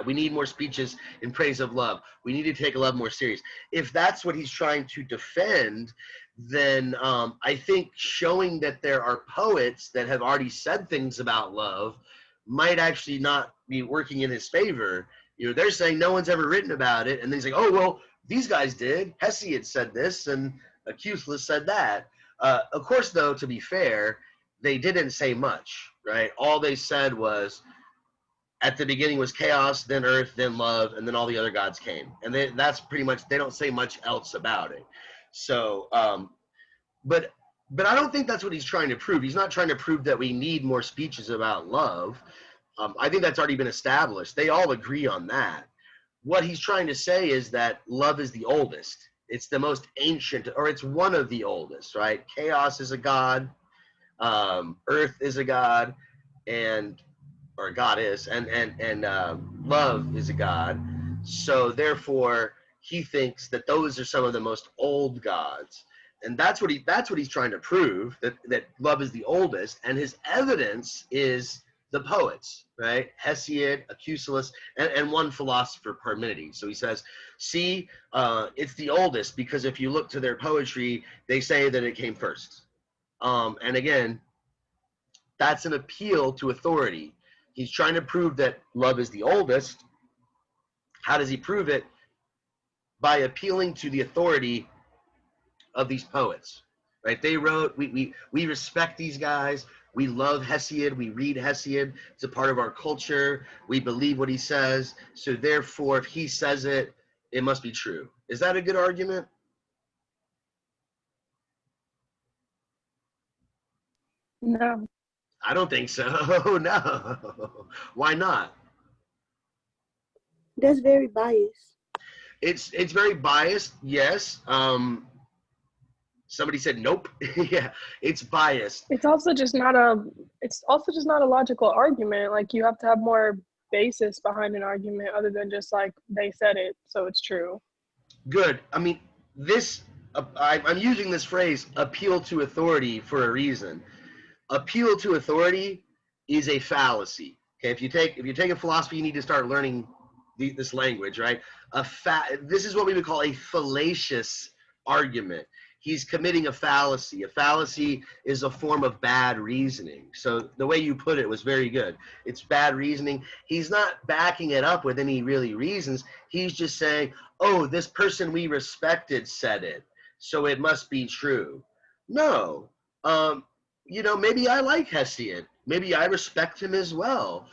we need more speeches in praise of love. We need to take love more serious. If that's what he's trying to defend, then I think showing that there are poets that have already said things about love might actually not be working in his favor. You know, they're saying no one's ever written about it, and then he's like, oh, well, these guys did. Hesiod said this, and Acusilus said that. Of course, though, to be fair, they didn't say much, right? All they said was, at the beginning was chaos, then earth, then love, and then all the other gods came. And that's pretty much, they don't say much else about it. So, but I don't think that's what he's trying to prove. He's not trying to prove that we need more speeches about love. I think that's already been established. They all agree on that. What he's trying to say is that love is the oldest. It's the most ancient, or it's one of the oldest, right? Chaos is a god, earth is a god, or a goddess, and love is a god. So therefore, he thinks that those are some of the most old gods, and that's what he's trying to prove, that love is the oldest, and his evidence is the poets, right? Hesiod, Acusilus, and one philosopher, Parmenides. So he says, see, it's the oldest because if you look to their poetry, they say that it came first. And again, that's an appeal to authority. He's trying to prove that love is the oldest. How does he prove it? By appealing to the authority of these poets, right? They wrote, we respect these guys. We love Hesiod. We read Hesiod. It's a part of our culture. We believe what he says. So therefore, if he says it, it must be true. Is that a good argument? No. I don't think so. No. Why not? That's very biased. It's very biased, yes. Somebody said nope. Yeah, it's biased. It's also just not a logical argument. Like, you have to have more basis behind an argument other than just like they said it, so it's true. Good. I mean, I'm using this phrase, appeal to authority, for a reason. Appeal to authority is a fallacy. Okay, if you take a philosophy, you need to start learning this language, right? This is what we would call a fallacious argument. He's committing a fallacy. A fallacy is a form of bad reasoning. So the way you put it was very good. It's bad reasoning. He's not backing it up with any really reasons. He's just saying, oh, this person we respected said it, so it must be true. No. Maybe I like Hesiod. Maybe I respect him as well.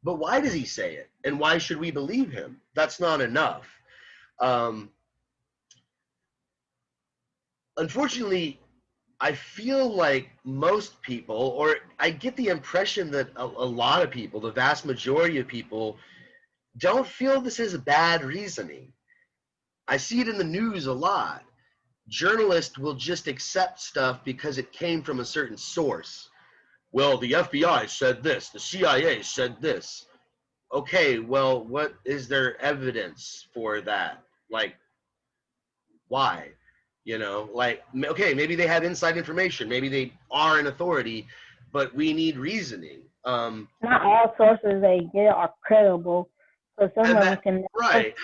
But why does he say it? And why should we believe him? That's not enough. Unfortunately, I feel like most people, or I get the impression that a lot of people, the vast majority of people, don't feel this is bad reasoning. I see it in the news a lot. Journalists will just accept stuff because it came from a certain source. Well, the FBI said this, the CIA said this. Okay, well, what is there evidence for that? Like, why? Okay, maybe they have inside information. Maybe they are an authority, but we need reasoning. Not all sources they get are credible, so some of them can. Right.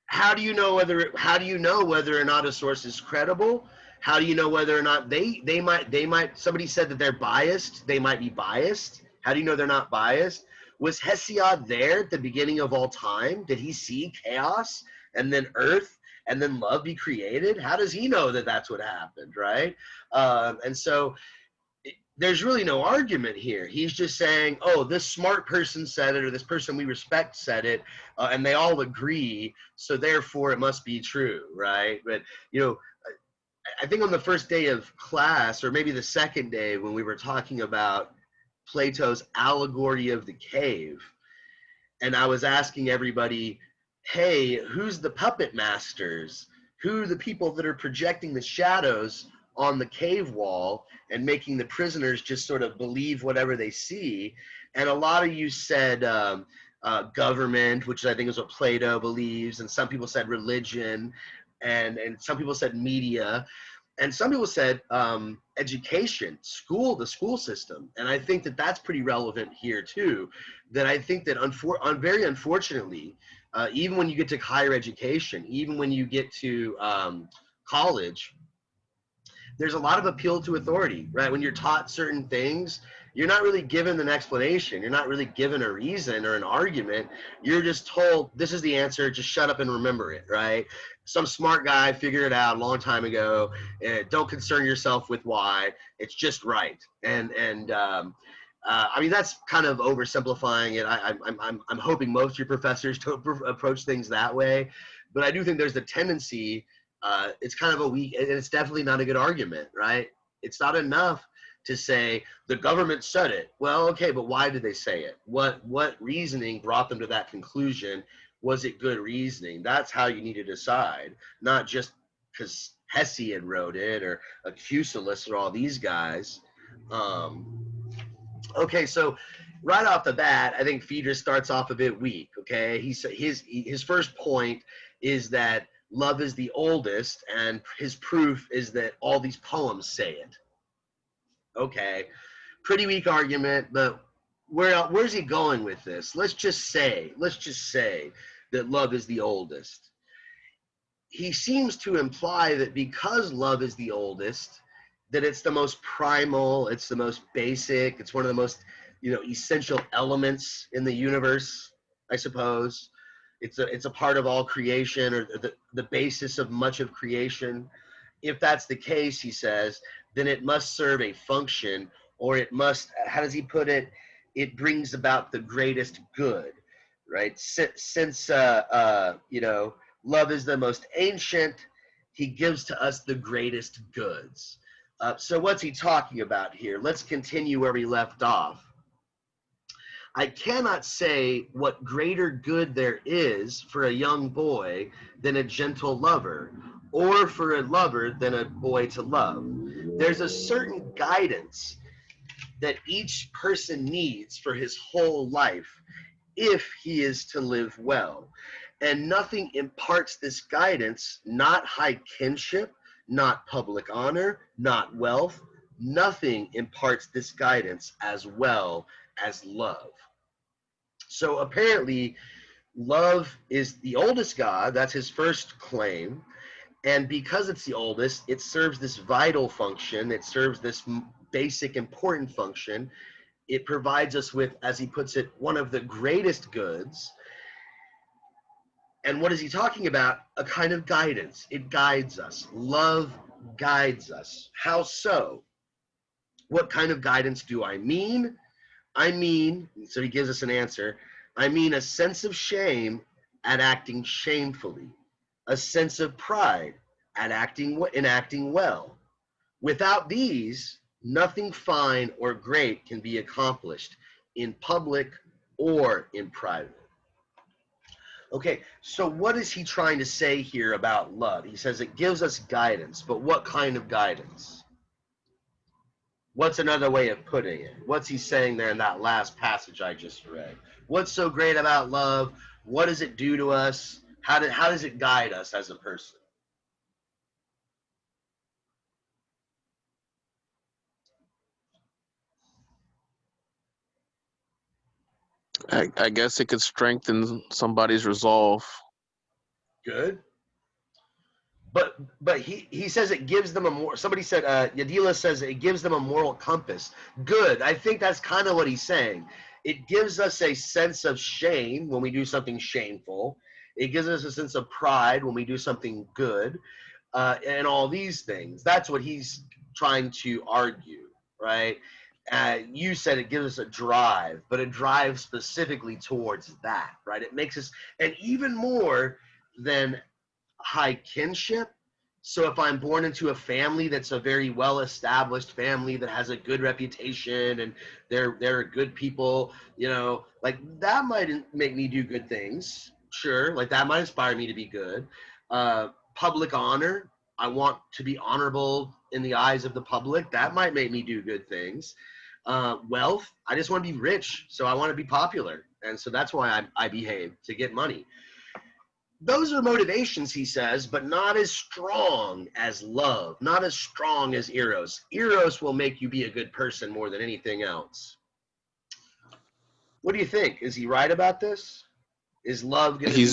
How do you know whether or not a source is credible? How do you know whether or not they might somebody said that they're biased, they might be biased. How do you know they're not biased? Was Hesiod there at the beginning of all time? Did he see chaos and then earth and then love be created? How does he know that that's what happened, right? And so there's really no argument here. He's just saying, oh, this smart person said it, or this person we respect said it, and they all agree, so therefore it must be true, right? But, I think on the first day of class, or maybe the second day, when we were talking about Plato's allegory of the cave, and I was asking everybody, hey, who's the puppet masters? Who are the people that are projecting the shadows on the cave wall and making the prisoners just sort of believe whatever they see? And a lot of you said government, which I think is what Plato believes, and some people said religion, and some people said media, and some people said education, the school system. And I think that that's pretty relevant here too, that I think that very unfortunately, even when you get to higher education, even when you get to college, there's a lot of appeal to authority, right? When you're taught certain things, you're not really given an explanation. You're not really given a reason or an argument. You're just told, this is the answer, just shut up and remember it, right? some smart guy figured it out a long time ago. Don't concern yourself with why. It's just right. I mean, that's kind of oversimplifying it. I'm hoping most of your professors don't approach things that way, but I do think there's a tendency. It's kind of a weak, and it's definitely not a good argument, right? It's not enough to say the government said it. Well, okay, but why did they say it? What reasoning brought them to that conclusion? Was it good reasoning? That's how you need to decide, not just because Hesiod wrote it or Acusilus or all these guys. Okay, so right off the bat, I think Phaedrus starts off a bit weak. Okay, his first point is that love is the oldest, and his proof is that all these poems say it. Okay, pretty weak argument, but where's he going with this? Let's just say that love is the oldest. He seems to imply that because love is the oldest, that it's the most primal, it's the most basic, it's one of the most, essential elements in the universe, I suppose. It's a part of all creation, or the basis of much of creation. If that's the case, he says, then it must serve a function, or it must, how does he put it? It brings about the greatest good, right? Since love is the most ancient, he gives to us the greatest goods. So what's he talking about here? Let's continue where we left off. I cannot say what greater good there is for a young boy than a gentle lover, or for a lover than a boy to love. There's a certain guidance that each person needs for his whole life if he is to live well. And nothing imparts this guidance, not high kinship, not public honor, not wealth. Nothing imparts this guidance as well as love. So apparently, love is the oldest God. That's his first claim. And because it's the oldest, it serves this vital function. It serves this basic, important function. It provides us with, as he puts it, one of the greatest goods. And what is he talking about? A kind of guidance. It guides us. Love guides us. How so? What kind of guidance do I mean? So he gives us an answer. I mean a sense of shame at acting shamefully, a sense of pride at acting well. Without these, nothing fine or great can be accomplished in public or in private. Okay, so what is he trying to say here about love? He says it gives us guidance, but what kind of guidance? What's another way of putting it? What's he saying there in that last passage I just read? What's so great about love? What does it do to us? How does it guide us as a person? I guess it could strengthen somebody's resolve. Good. But he says it gives them a more, somebody said, Yadila says it gives them a moral compass. Good. I think that's kind of what he's saying. It gives us a sense of shame when we do something shameful. It gives us a sense of pride when we do something good, and all these things. That's what he's trying to argue, right? You said it gives us a drive, but a drive specifically towards that, right? It makes us, and even more than high kinship. So if I'm born into a family that's a very well-established family that has a good reputation and they're good people, like that might make me do good things. Sure, like that might inspire me to be good. Public honor, I want to be honorable in the eyes of the public. That might make me do good things. Wealth, I just want to be rich, so I want to be popular. And so that's why I behave, to get money. Those are motivations, he says, but not as strong as love, not as strong as Eros. Eros will make you be a good person more than anything else. What do you think? Is he right about this? Is love going to be...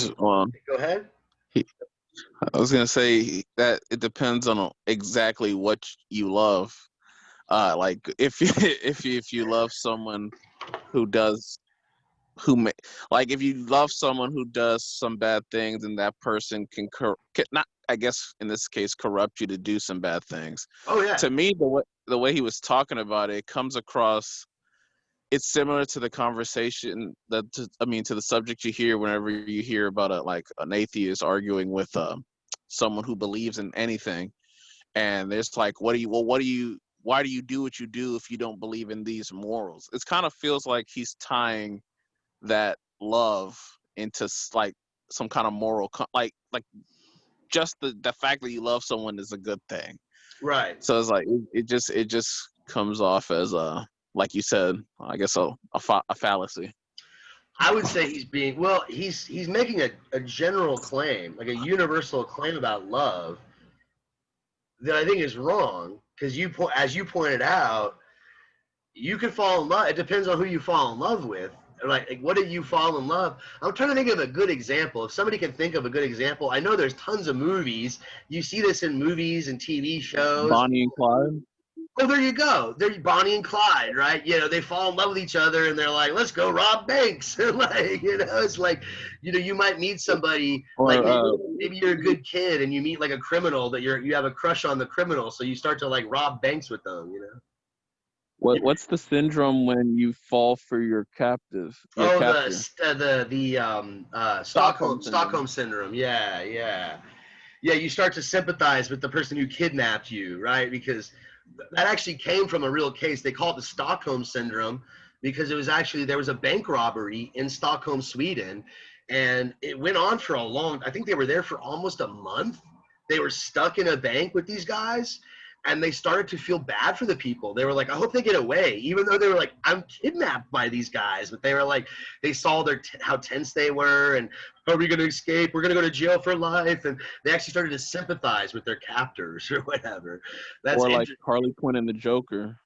Go ahead. I was going to say that it depends on exactly what you love. Like if you love someone who does like if you love someone who does some bad things, and that person can not, I guess in this case, corrupt you to do some bad things. Oh yeah. To me, the way he was talking about it comes across, it's similar to the conversation to the subject you hear whenever you hear about an atheist arguing with someone who believes in anything, and there's like, why do you do what you do if you don't believe in these morals? It kind of feels like he's tying that love into like some kind of moral, like just the fact that you love someone is a good thing, Right. so it's like it just comes off as like you said, I guess a fallacy. I would say he's making a general claim, like a universal claim about love, that I think is wrong, because as you pointed out, you can fall in love. It depends on who you fall in love with. Like, what did you fall in love? I'm trying to think of a good example. If somebody can think of a good example, I know there's tons of movies. You see this in movies and TV shows. Bonnie and Clyde. Oh, there you go. They're Bonnie and Clyde, right? They fall in love with each other, and they're like, "Let's go rob banks." Like, it's like, you might meet somebody, Or, like maybe you're a good kid, and you meet like a criminal that you have a crush on the criminal, so you start to like rob banks with them, What's the syndrome when you fall for your captive? Stockholm Stockholm syndrome. Yeah. You start to sympathize with the person who kidnapped you, right? Because that actually came from a real case. They call it the Stockholm syndrome because there was a bank robbery in Stockholm, Sweden, and it went on for I think they were there for almost a month. They were stuck in a bank with these guys, and they started to feel bad for the people. They were like, I hope they get away, even though they were like, I'm kidnapped by these guys. But they were like, they saw how tense they were, and are we going to escape? We're going to go to jail for life. And they actually started to sympathize with their captors or whatever. Or like Harley Quinn and the Joker.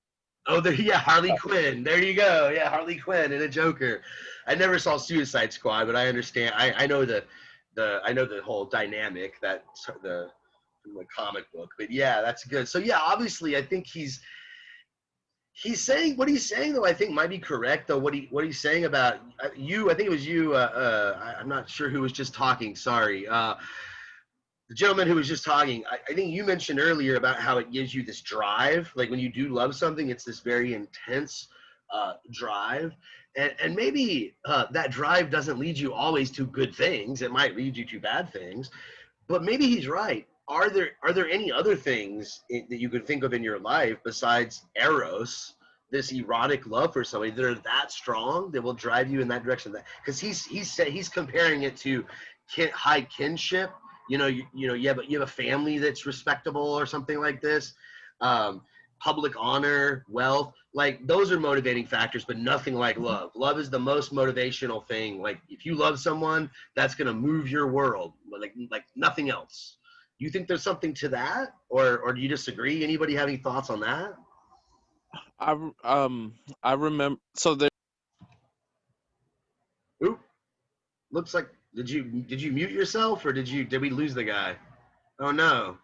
Oh, Harley Quinn. There you go. Yeah, Harley Quinn and a Joker. I never saw Suicide Squad, but I understand. I know the whole dynamic from the comic book. But yeah, that's good. So yeah, obviously, I think he's saying what he's saying, though. I think might be correct, though. What he's saying about you. I think it was you. I'm not sure who was just talking. Sorry. The gentleman who was just talking, I think you mentioned earlier about how it gives you this drive. Like when you do love something, it's this very intense drive. And maybe that drive doesn't lead you always to good things. It might lead you to bad things. But maybe he's right. Are there any other things that you could think of in your life besides Eros, this erotic love for somebody, that are that strong that will drive you in that direction? Because he's comparing it to high kinship. You have a family that's respectable or something like this. Public honor, wealth, like those are motivating factors, but nothing like love. Love is the most motivational thing. Like if you love someone, that's gonna move your world, like nothing else. You think there's something to that, or do you disagree? Anybody have any thoughts on that? I remember. So there. Oop, looks like did you mute yourself, or did we lose the guy? Oh no.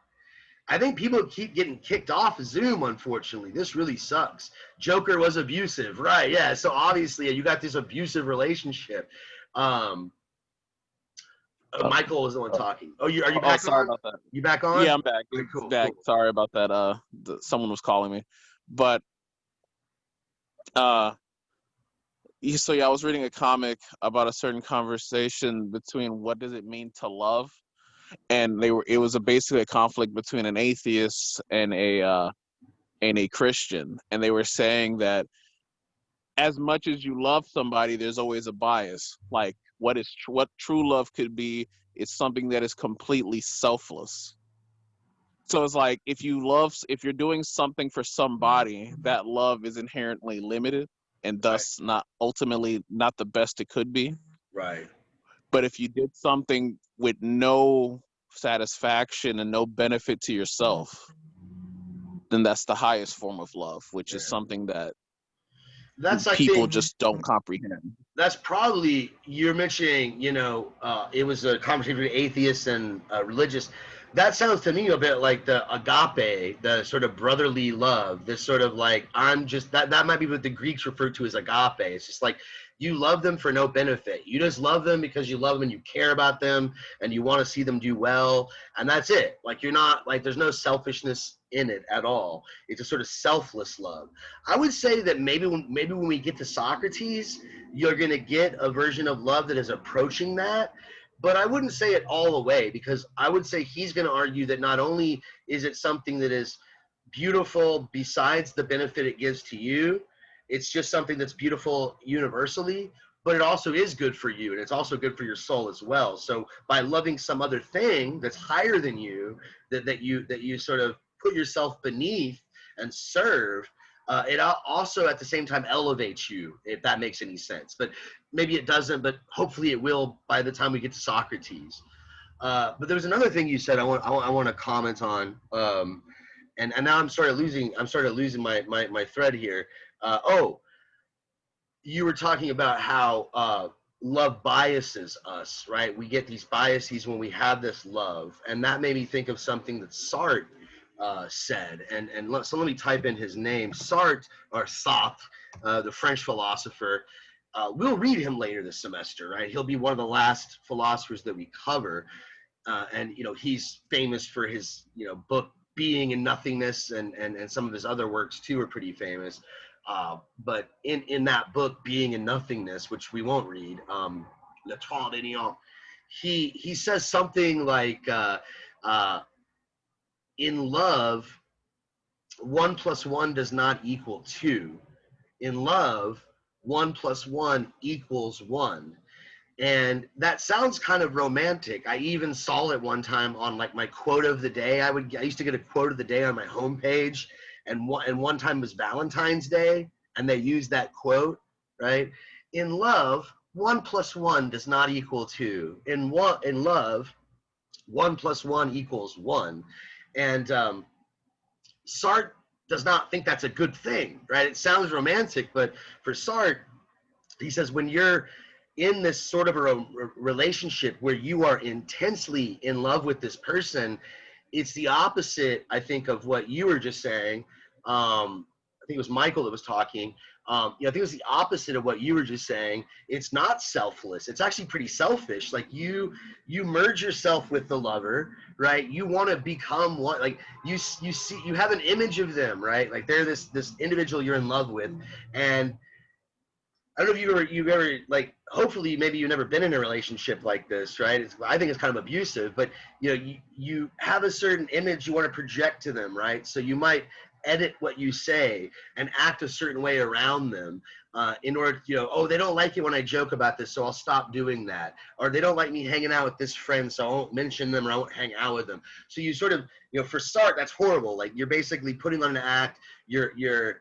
I think people keep getting kicked off Zoom, unfortunately. This really sucks. Joker was abusive, right? Yeah, so obviously you got this abusive relationship. Michael was the one talking. Oh, are you back sorry on? about that. You back on? Yeah, I'm back. Right, cool, back. Cool. Sorry about that. Someone was calling me, but so yeah, I was reading a comic about a certain conversation between what does it mean to love, and it was basically a conflict between an atheist and a Christian, and they were saying that as much as you love somebody, there's always a bias. Like what true love could be is something that is completely selfless. So it's like if you're doing something for somebody, that love is inherently limited and thus not ultimately not the best it could be. Right. But if you did something with no satisfaction and no benefit to yourself, then that's the highest form of love, which is something that people just don't comprehend. That's probably, you're mentioning, it was a conversation between atheists and religious. that sounds to me a bit like the agape, the sort of brotherly love, this sort of like, I'm just, that might be what the Greeks refer to as agape. It's just like, you love them for no benefit. You just love them because you love them and you care about them and you want to see them do well. And that's it. Like, you're not, like, there's no selfishness in it at all. It's a sort of selfless love. I would say that maybe when we get to Socrates, you're going to get a version of love that is approaching that. But I wouldn't say it all the way, because I would say he's going to argue that not only is it something that is beautiful besides the benefit it gives to you, it's just something that's beautiful universally, but it also is good for you, and it's also good for your soul as well. So by loving some other thing that's higher than you, that you sort of put yourself beneath and serve, it also at the same time elevates you, if that makes any sense. But maybe it doesn't, but hopefully it will by the time we get to Socrates. But there was another thing you said I want to comment on, and now I'm sort of losing my thread here. You were talking about how love biases us, right? We get these biases when we have this love, and that made me think of something that Sartre said. So let me type in his name. Sartre, or Sartre, the French philosopher. We'll read him later this semester, right? He'll be one of the last philosophers that we cover, and he's famous for his book Being and Nothingness, and some of his other works too are pretty famous. But in that book, Being and Nothingness, which we won't read, Le Temps de Néant, he says something like, in love, 1 + 1 does not equal 2. In love, 1 + 1 = 1. And that sounds kind of romantic. I even saw it one time on like my quote of the day. I used to get a quote of the day on my homepage, and one time was Valentine's Day, and they used that quote, right? In love, 1 + 1 does not equal 2. In love, 1 + 1 = 1. And Sartre does not think that's a good thing, right? It sounds romantic, but for Sartre, he says when you're in this sort of a relationship where you are intensely in love with this person, it's the opposite, I think, of what you were just saying. I think it was Michael that was talking. I think it was the opposite of what you were just saying. It's not selfless. It's actually pretty selfish. Like you merge yourself with the lover, right? You want to become one. Like you have an image of them, right? Like they're this individual you're in love with, and I don't know if you've ever like, hopefully maybe you've never been in a relationship like this, right? I think it's kind of abusive, but you have a certain image you want to project to them, right? So you might edit what you say and act a certain way around them in order to, oh, they don't like it when I joke about this, so I'll stop doing that. Or they don't like me hanging out with this friend, so I won't mention them or I won't hang out with them. So you sort of, for Sartre, that's horrible. Like you're basically putting on an act, you're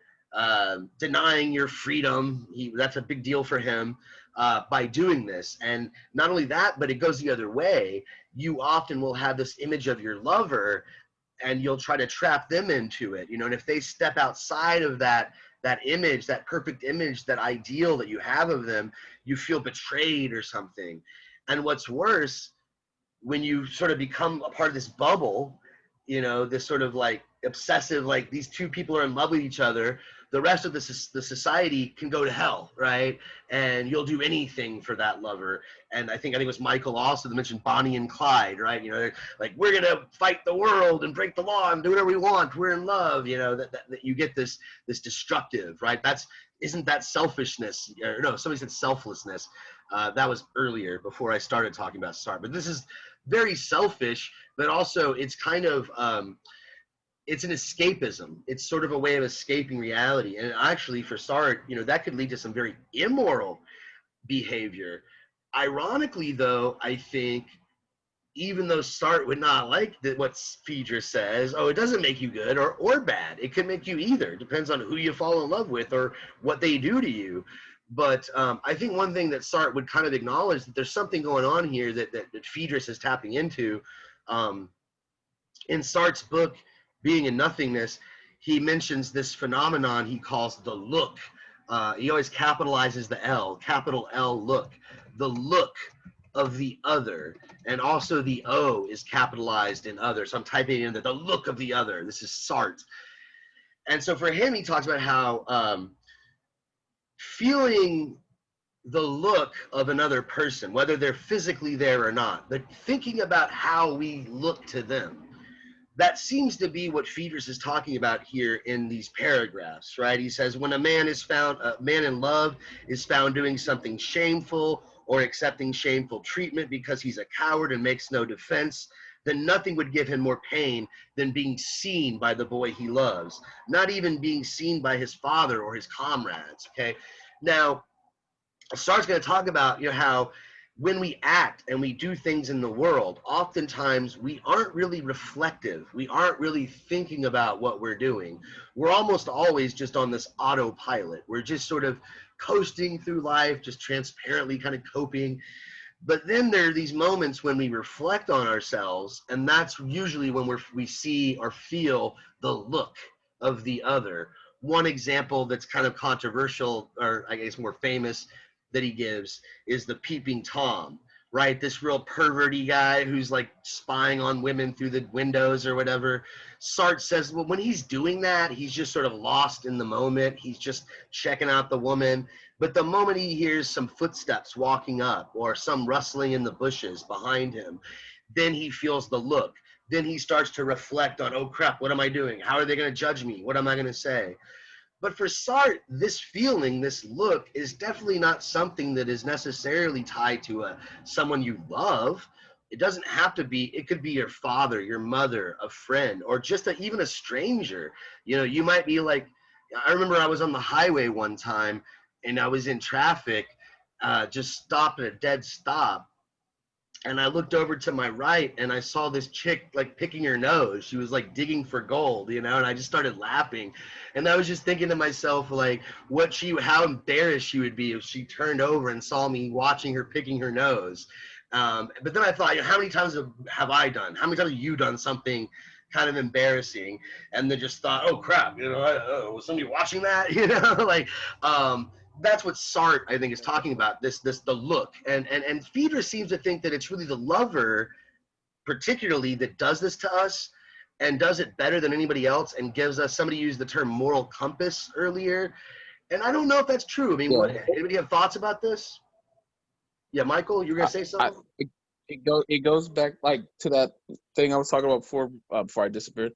denying your freedom. That's a big deal for him by doing this. And not only that, but it goes the other way. You often will have this image of your lover and you'll try to trap them into it, and if they step outside of that image, that perfect image, that ideal that you have of them, you feel betrayed or something. And what's worse, when you sort of become a part of this bubble, this sort of like obsessive, like these two people are in love with each other, the rest of the society can go to hell, right? And you'll do anything for that lover. And I think it was Michael also that mentioned Bonnie and Clyde, right? They're like, we're gonna fight the world and break the law and do whatever we want. We're in love, that you get this destructive, right? Isn't that selfishness? Or no, somebody said selflessness. That was earlier before I started talking about Sartre. But this is very selfish, but also it's kind of it's an escapism. It's sort of a way of escaping reality. And actually for Sartre, that could lead to some very immoral behavior. Ironically, though, I think even though Sartre would not like what Phaedra says, it doesn't make you good or bad. It could make you either. It depends on who you fall in love with or what they do to you. But I think one thing that Sartre would kind of acknowledge, that there's something going on here that Phaedra is tapping into. In Sartre's book, Being and Nothingness, he mentions this phenomenon he calls the look. He always capitalizes the L, capital L, look. The look of the other, and also the O is capitalized in other. So I'm typing in the look of the other. This is Sartre. And so for him, he talks about how feeling the look of another person, whether they're physically there or not, but thinking about how we look to them. That seems to be what Phaedrus is talking about here in these paragraphs, right? He says, when a man in love is found doing something shameful or accepting shameful treatment because he's a coward and makes no defense, then nothing would give him more pain than being seen by the boy he loves, not even being seen by his father or his comrades, okay? Now, Sartre's going to talk about, how when we act and we do things in the world, oftentimes we aren't really reflective. We aren't really thinking about what we're doing. We're almost always just on this autopilot. We're just sort of coasting through life, just transparently kind of coping. But then there are these moments when we reflect on ourselves, and that's usually when we see or feel the look of the other. One example that's kind of controversial, or I guess more famous, that he gives is the Peeping Tom, right? This real perverty guy who's like spying on women through the windows or whatever. Sartre says, well, when he's doing that, he's just sort of lost in the moment. He's just checking out the woman. But the moment he hears some footsteps walking up or some rustling in the bushes behind him, then he feels the look. Then he starts to reflect on, oh crap, what am I doing? How are they going to judge me? What am I going to say? But for Sartre, this feeling, this look, is definitely not something that is necessarily tied to someone you love. It doesn't have to be. It could be your father, your mother, a friend, or just even a stranger. You might be like, I remember I was on the highway one time, and I was in traffic, just stopped at a dead stop. And I looked over to my right and I saw this chick like picking her nose. She was like digging for gold, and I just started laughing. And I was just thinking to myself, like, how embarrassed she would be if she turned over and saw me watching her picking her nose. But then I thought, how many times have I done? How many times have you done something kind of embarrassing? And then just thought, oh crap, was somebody watching that? That's what Sartre, I think, is talking about, the look. And Phaedrus seems to think that it's really the lover, particularly, that does this to us and does it better than anybody else and gives us, somebody used the term moral compass earlier. And I don't know if that's true. I mean, anybody have thoughts about this? Yeah, Michael, you were going to say something? It goes back like to that thing I was talking about before I disappeared.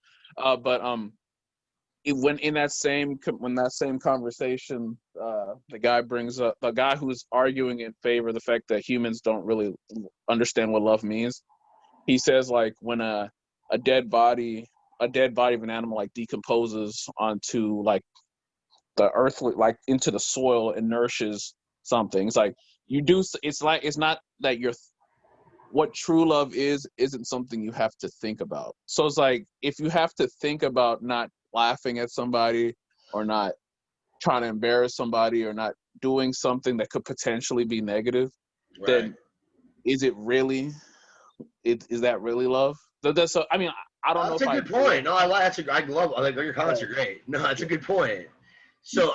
When that same conversation, the guy brings up the guy who's arguing in favor of the fact that humans don't really understand what love means. He says, like, when a dead body of an animal like decomposes onto like the earth, like into the soil and nourishes something. It's like it's not that what true love isn't something you have to think about. So it's like, if you have to think about not laughing at somebody or not trying to embarrass somebody or not doing something that could potentially be negative, right, then is it really, is that really love? So, I mean, I don't know. That's a good point. No, I like your comments are great. No, that's a good point. So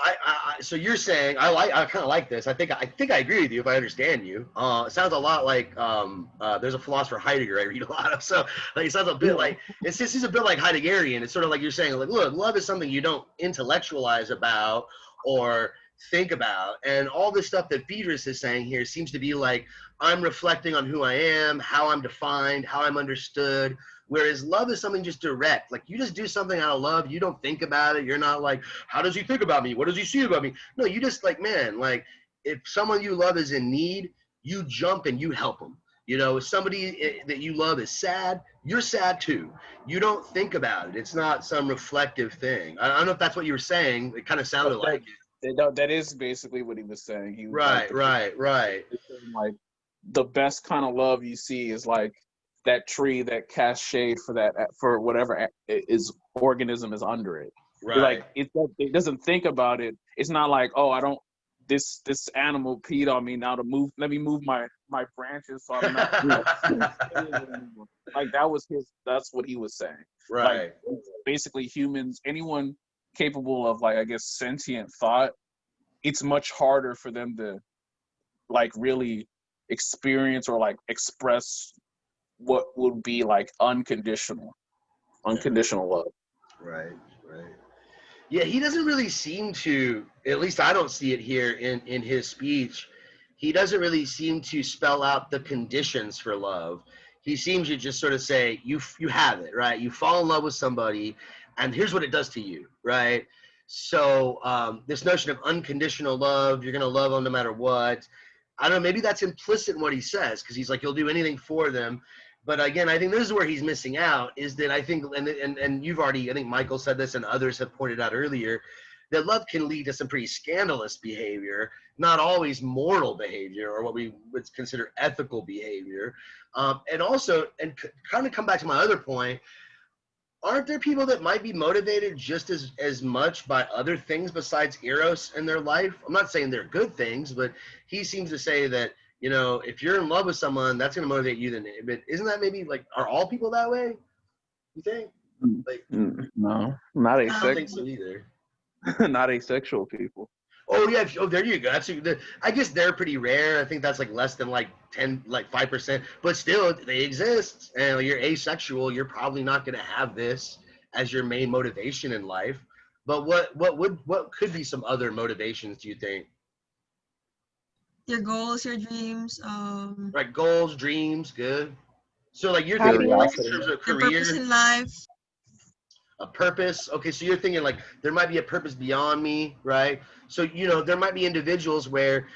so you're saying, I kind of like this. I think I agree with you if I understand you. It sounds a lot like there's a philosopher Heidegger I read a lot of. So like it sounds a bit like it's a bit like Heideggerian. It's sort of like you're saying, like, look, love is something you don't intellectualize about or think about, and all this stuff that Phaedrus is saying here seems to be like, I'm reflecting on who I am, how I'm defined, how I'm understood. Whereas love is something just direct. Like, you just do something out of love. You don't think about it. You're not like, how does he think about me? What does he see about me? No, you just like, man, like, if someone you love is in need, you jump and you help them. If somebody that you love is sad, you're sad too. You don't think about it. It's not some reflective thing. I don't know if that's what you were saying. It kind of sounded like it. That is basically what he was saying. He was right. Like, the best kind of love you see is like that tree that casts shade for whatever organism is under it. Right. Like, it doesn't think about it. It's not like, oh, this animal peed on me, now let me move my branches so I'm not like, that's what he was saying. Right. Like, basically, humans, anyone capable of, like, I guess, sentient thought, it's much harder for them to, like, really experience or like express what would be like unconditional love. Right. Yeah, he doesn't really seem to, at least I don't see it here in his speech. He doesn't really seem to spell out the conditions for love. He seems to just sort of say, you have it, right? You fall in love with somebody, and here's what it does to you, right? So this notion of unconditional love, you're going to love them no matter what. I don't know, maybe that's implicit in what he says, because he's like, you'll do anything for them. But again, I think this is where he's missing out, is that I think, and you've already, I think Michael said this and others have pointed out earlier, that love can lead to some pretty scandalous behavior, not always moral behavior or what we would consider ethical behavior. And also, and kind of come back to my other point, aren't there people that might be motivated just as much by other things besides eros in their life? I'm not saying they're good things, but he seems to say that, you know, if you're in love with someone, that's going to motivate you. Then, but isn't that maybe like, are all people that way? You think? Like, no, not I don't think so either. Not asexual people. Oh yeah. Oh, there you go. I guess they're pretty rare. I think that's like less than like 5%. But still, they exist. And you're asexual. You're probably not going to have this as your main motivation in life. But what could be some other motivations? Do you think? Your goals, your dreams, Right, goals, dreams, good. So like you're thinking like in terms of your career, purpose in life. a purpose. Okay, so you're thinking like there might be a purpose beyond me, right? So you know there might be individuals where,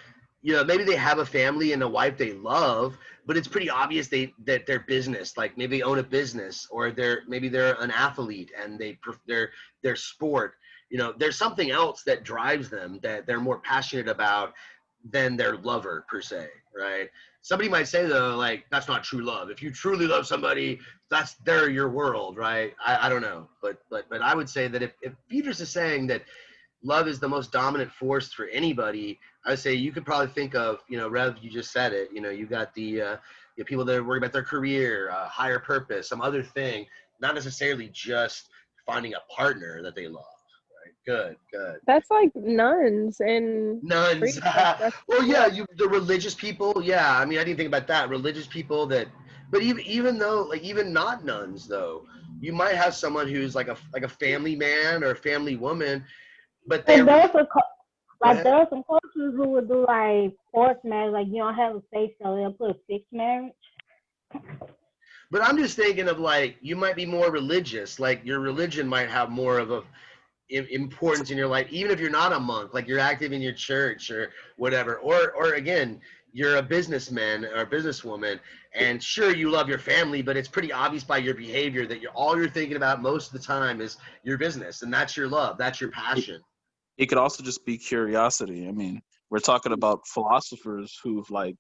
you know, maybe they have a family and a wife they love, but it's pretty obvious that their business, like maybe they own a business, or maybe they're an athlete and their sport. You know, there's something else that drives them that they're more passionate about than their lover per se, right? Somebody might say though, like, that's not true love. If you truly love somebody, they're your world, right? I don't know, but I would say that if Peters is saying that love is the most dominant force for anybody, I would say you could probably think of, you know, Rev, you just said it, you know, you got the people that are worried about their career, higher purpose, some other thing, not necessarily just finding a partner that they love. Good. That's like nuns and Nuns. priests. That's Well, yeah, the religious people. Yeah, I mean, I didn't think about that. Religious people that, but even though, like, even not nuns though, you might have someone who's like a family man or a family woman, but they're there are some cultures who would do like forced marriage, like you don't have a faith, so they'll put a fixed marriage. But I'm just thinking of like you might be more religious, like your religion might have more of a importance in your life, even if you're not a monk, like you're active in your church or whatever, or again, you're a businessman or a businesswoman, and sure, you love your family, but it's pretty obvious by your behavior that all you're thinking about most of the time is your business, and that's your love, that's your passion. It could also just be curiosity. I mean, we're talking about philosophers who've like,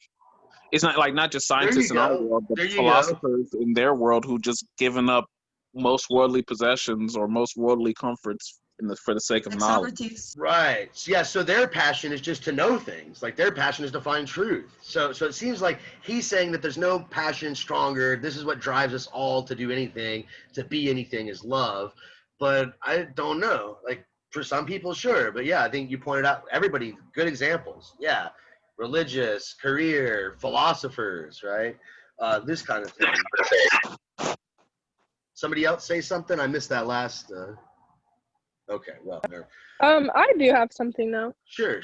it's not like not just scientists in our world, but philosophers in their world who just given up most worldly possessions or most worldly comforts for the sake of knowledge. Socrates. Right. Yeah. So their passion is just to know things. Like their passion is to find truth. So it seems like he's saying that there's no passion stronger. This is what drives us all to do anything, to be anything, is love. But I don't know. Like for some people, sure. But yeah, I think you pointed out everybody good examples. Yeah. Religious, career, philosophers, right? This kind of thing. Somebody else say something? I missed that last. Okay, well, there. I do have something though. Sure.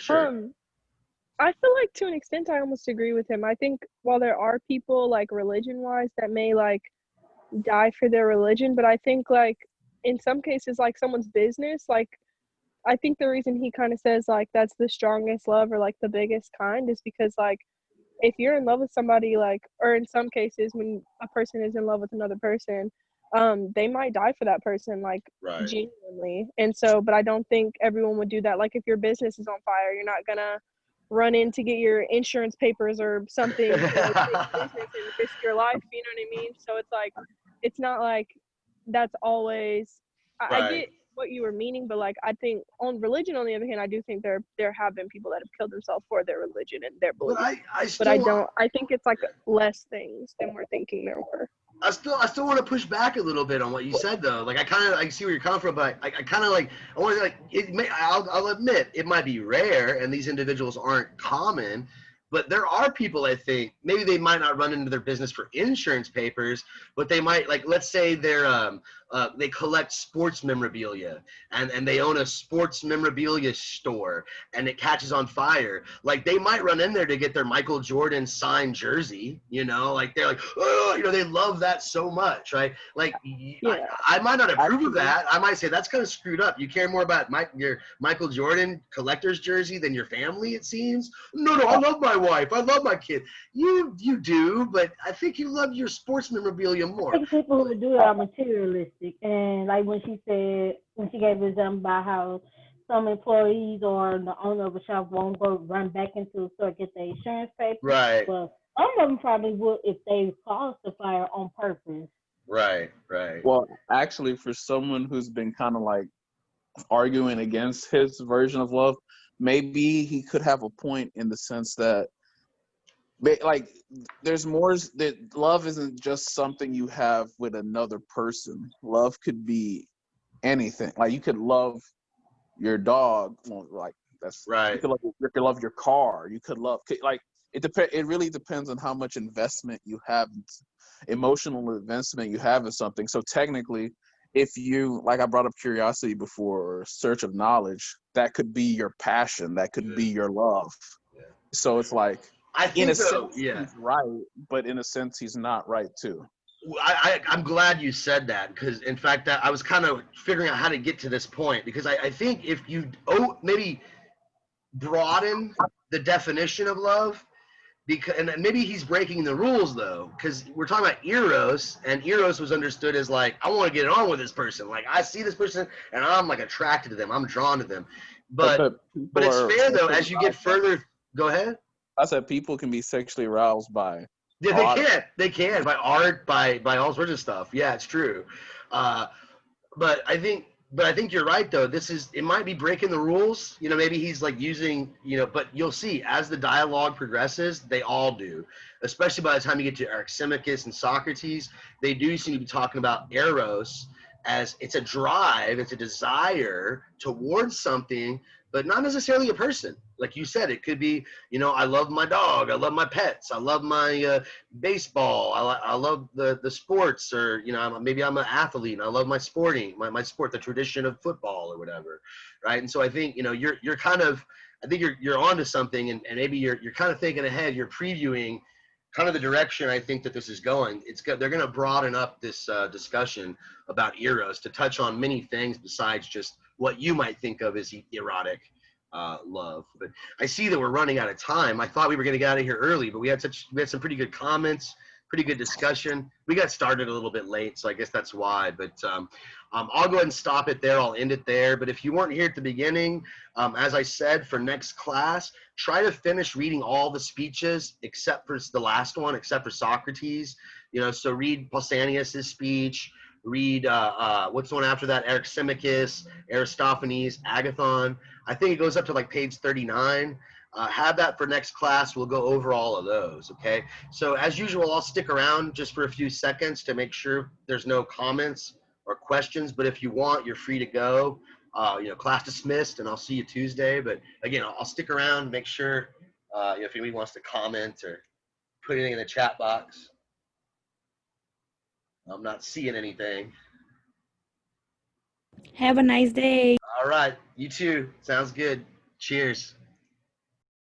I feel like to an extent I almost agree with him. I think while there are people like religion-wise that may like die for their religion, but I think like in some cases like someone's business, like I think the reason he kind of says like that's the strongest love or like the biggest kind is because like if you're in love with somebody, like, or in some cases when a person is in love with another person, they might die for that person, like genuinely. And so, but I don't think everyone would do that. Like if your business is on fire, you're not gonna run in to get your insurance papers or something, take business and risk your life, you know what I mean? So it's like, it's not like that's always, I get what you were meaning, but like I think on religion, on the other hand, I do think there have been people that have killed themselves for their religion and their beliefs. But I think it's like less things than we're thinking there were. I still want to push back a little bit on what you said though. Like I see where you're coming from, but I kind of like, I want to like, I'll admit it might be rare and these individuals aren't common, But there are people, I think, maybe they might not run into their business for insurance papers, but they might, like, let's say they collect sports memorabilia and they own a sports memorabilia store and it catches on fire. Like, they might run in there to get their Michael Jordan signed jersey, you know, like they're like, oh, you know, they love that so much, right? Like, Yeah. I might not approve of that. I might say that's kind of screwed up. You care more about your Michael Jordan collector's jersey than your family, it seems. No, I love my wife. I love my kid. You do, but I think you love your sports memorabilia more. I think people who do it are materialistic. And like when she gave an example about how some employees or the owner of a shop won't go run back into the store get the insurance paper. Right. Well, some of them probably would if they caused the fire on purpose. Right. Well, actually, for someone who's been kind of like arguing against his version of love, maybe he could have a point in the sense that, like, there's more that love isn't just something you have with another person. Love could be anything. Like, you could love your dog, well, like that's right. You could love your car. You could love, like, it really depends on how much investment you have, emotional investment you have in something. So technically, if you, like I brought up curiosity before, or search of knowledge, that could be your passion, that could be your love. Yeah. So it's like, I think in a so, sense, yeah. he's right, but in a sense, he's not right too. I'm glad you said that, because in fact I was kind of figuring out how to get to this point, because I think if you maybe broaden the definition of love, because, and maybe he's breaking the rules though, because we're talking about eros, and eros was understood as like, I want to get on with this person, like I see this person and I'm like attracted to them, I'm drawn to them, but it's fair though, as you get further, go ahead. I said people can be sexually aroused by they can by art, by all sorts of stuff. Yeah, it's true. But I think you're right though. It might be breaking the rules. You know, maybe he's like using, you know, but you'll see as the dialogue progresses, they all do. Especially by the time you get to Archimachus and Socrates, they do seem to be talking about eros as it's a drive, it's a desire towards something, but not necessarily a person. Like you said, it could be, you know, I love my dog, I love my pets, I love my baseball, I love the sports, or, you know, maybe I'm an athlete and I love my sport, the tradition of football or whatever, right? And so I think, you know, you're kind of, I think you're onto something, and maybe you're kind of thinking ahead, you're previewing kind of the direction I think that this is going. They're going to broaden up this discussion about eros to touch on many things besides just what you might think of as erotic love. But I see that we're running out of time. I thought we were going to get out of here early, but we had some pretty good comments, pretty good discussion. We got started a little bit late, so I guess that's why. But I'll go ahead and stop it there. I'll end it there. But if you weren't here at the beginning, as I said, for next class, try to finish reading all the speeches except for the last one, except for Socrates. You know, so read Pausanias' speech. Read what's the one after that? Archimachus, Aristophanes, Agathon. I think it goes up to like page 39. Have that for next class. We'll go over all of those, okay? So as usual, I'll stick around just for a few seconds to make sure there's no comments or questions, but if you want, you're free to go. You know, class dismissed, and I'll see you Tuesday. But again, I'll stick around, make sure if anybody wants to comment or put anything in the chat box. I'm not seeing anything. Have a nice day. All right, you too. Sounds good. Cheers.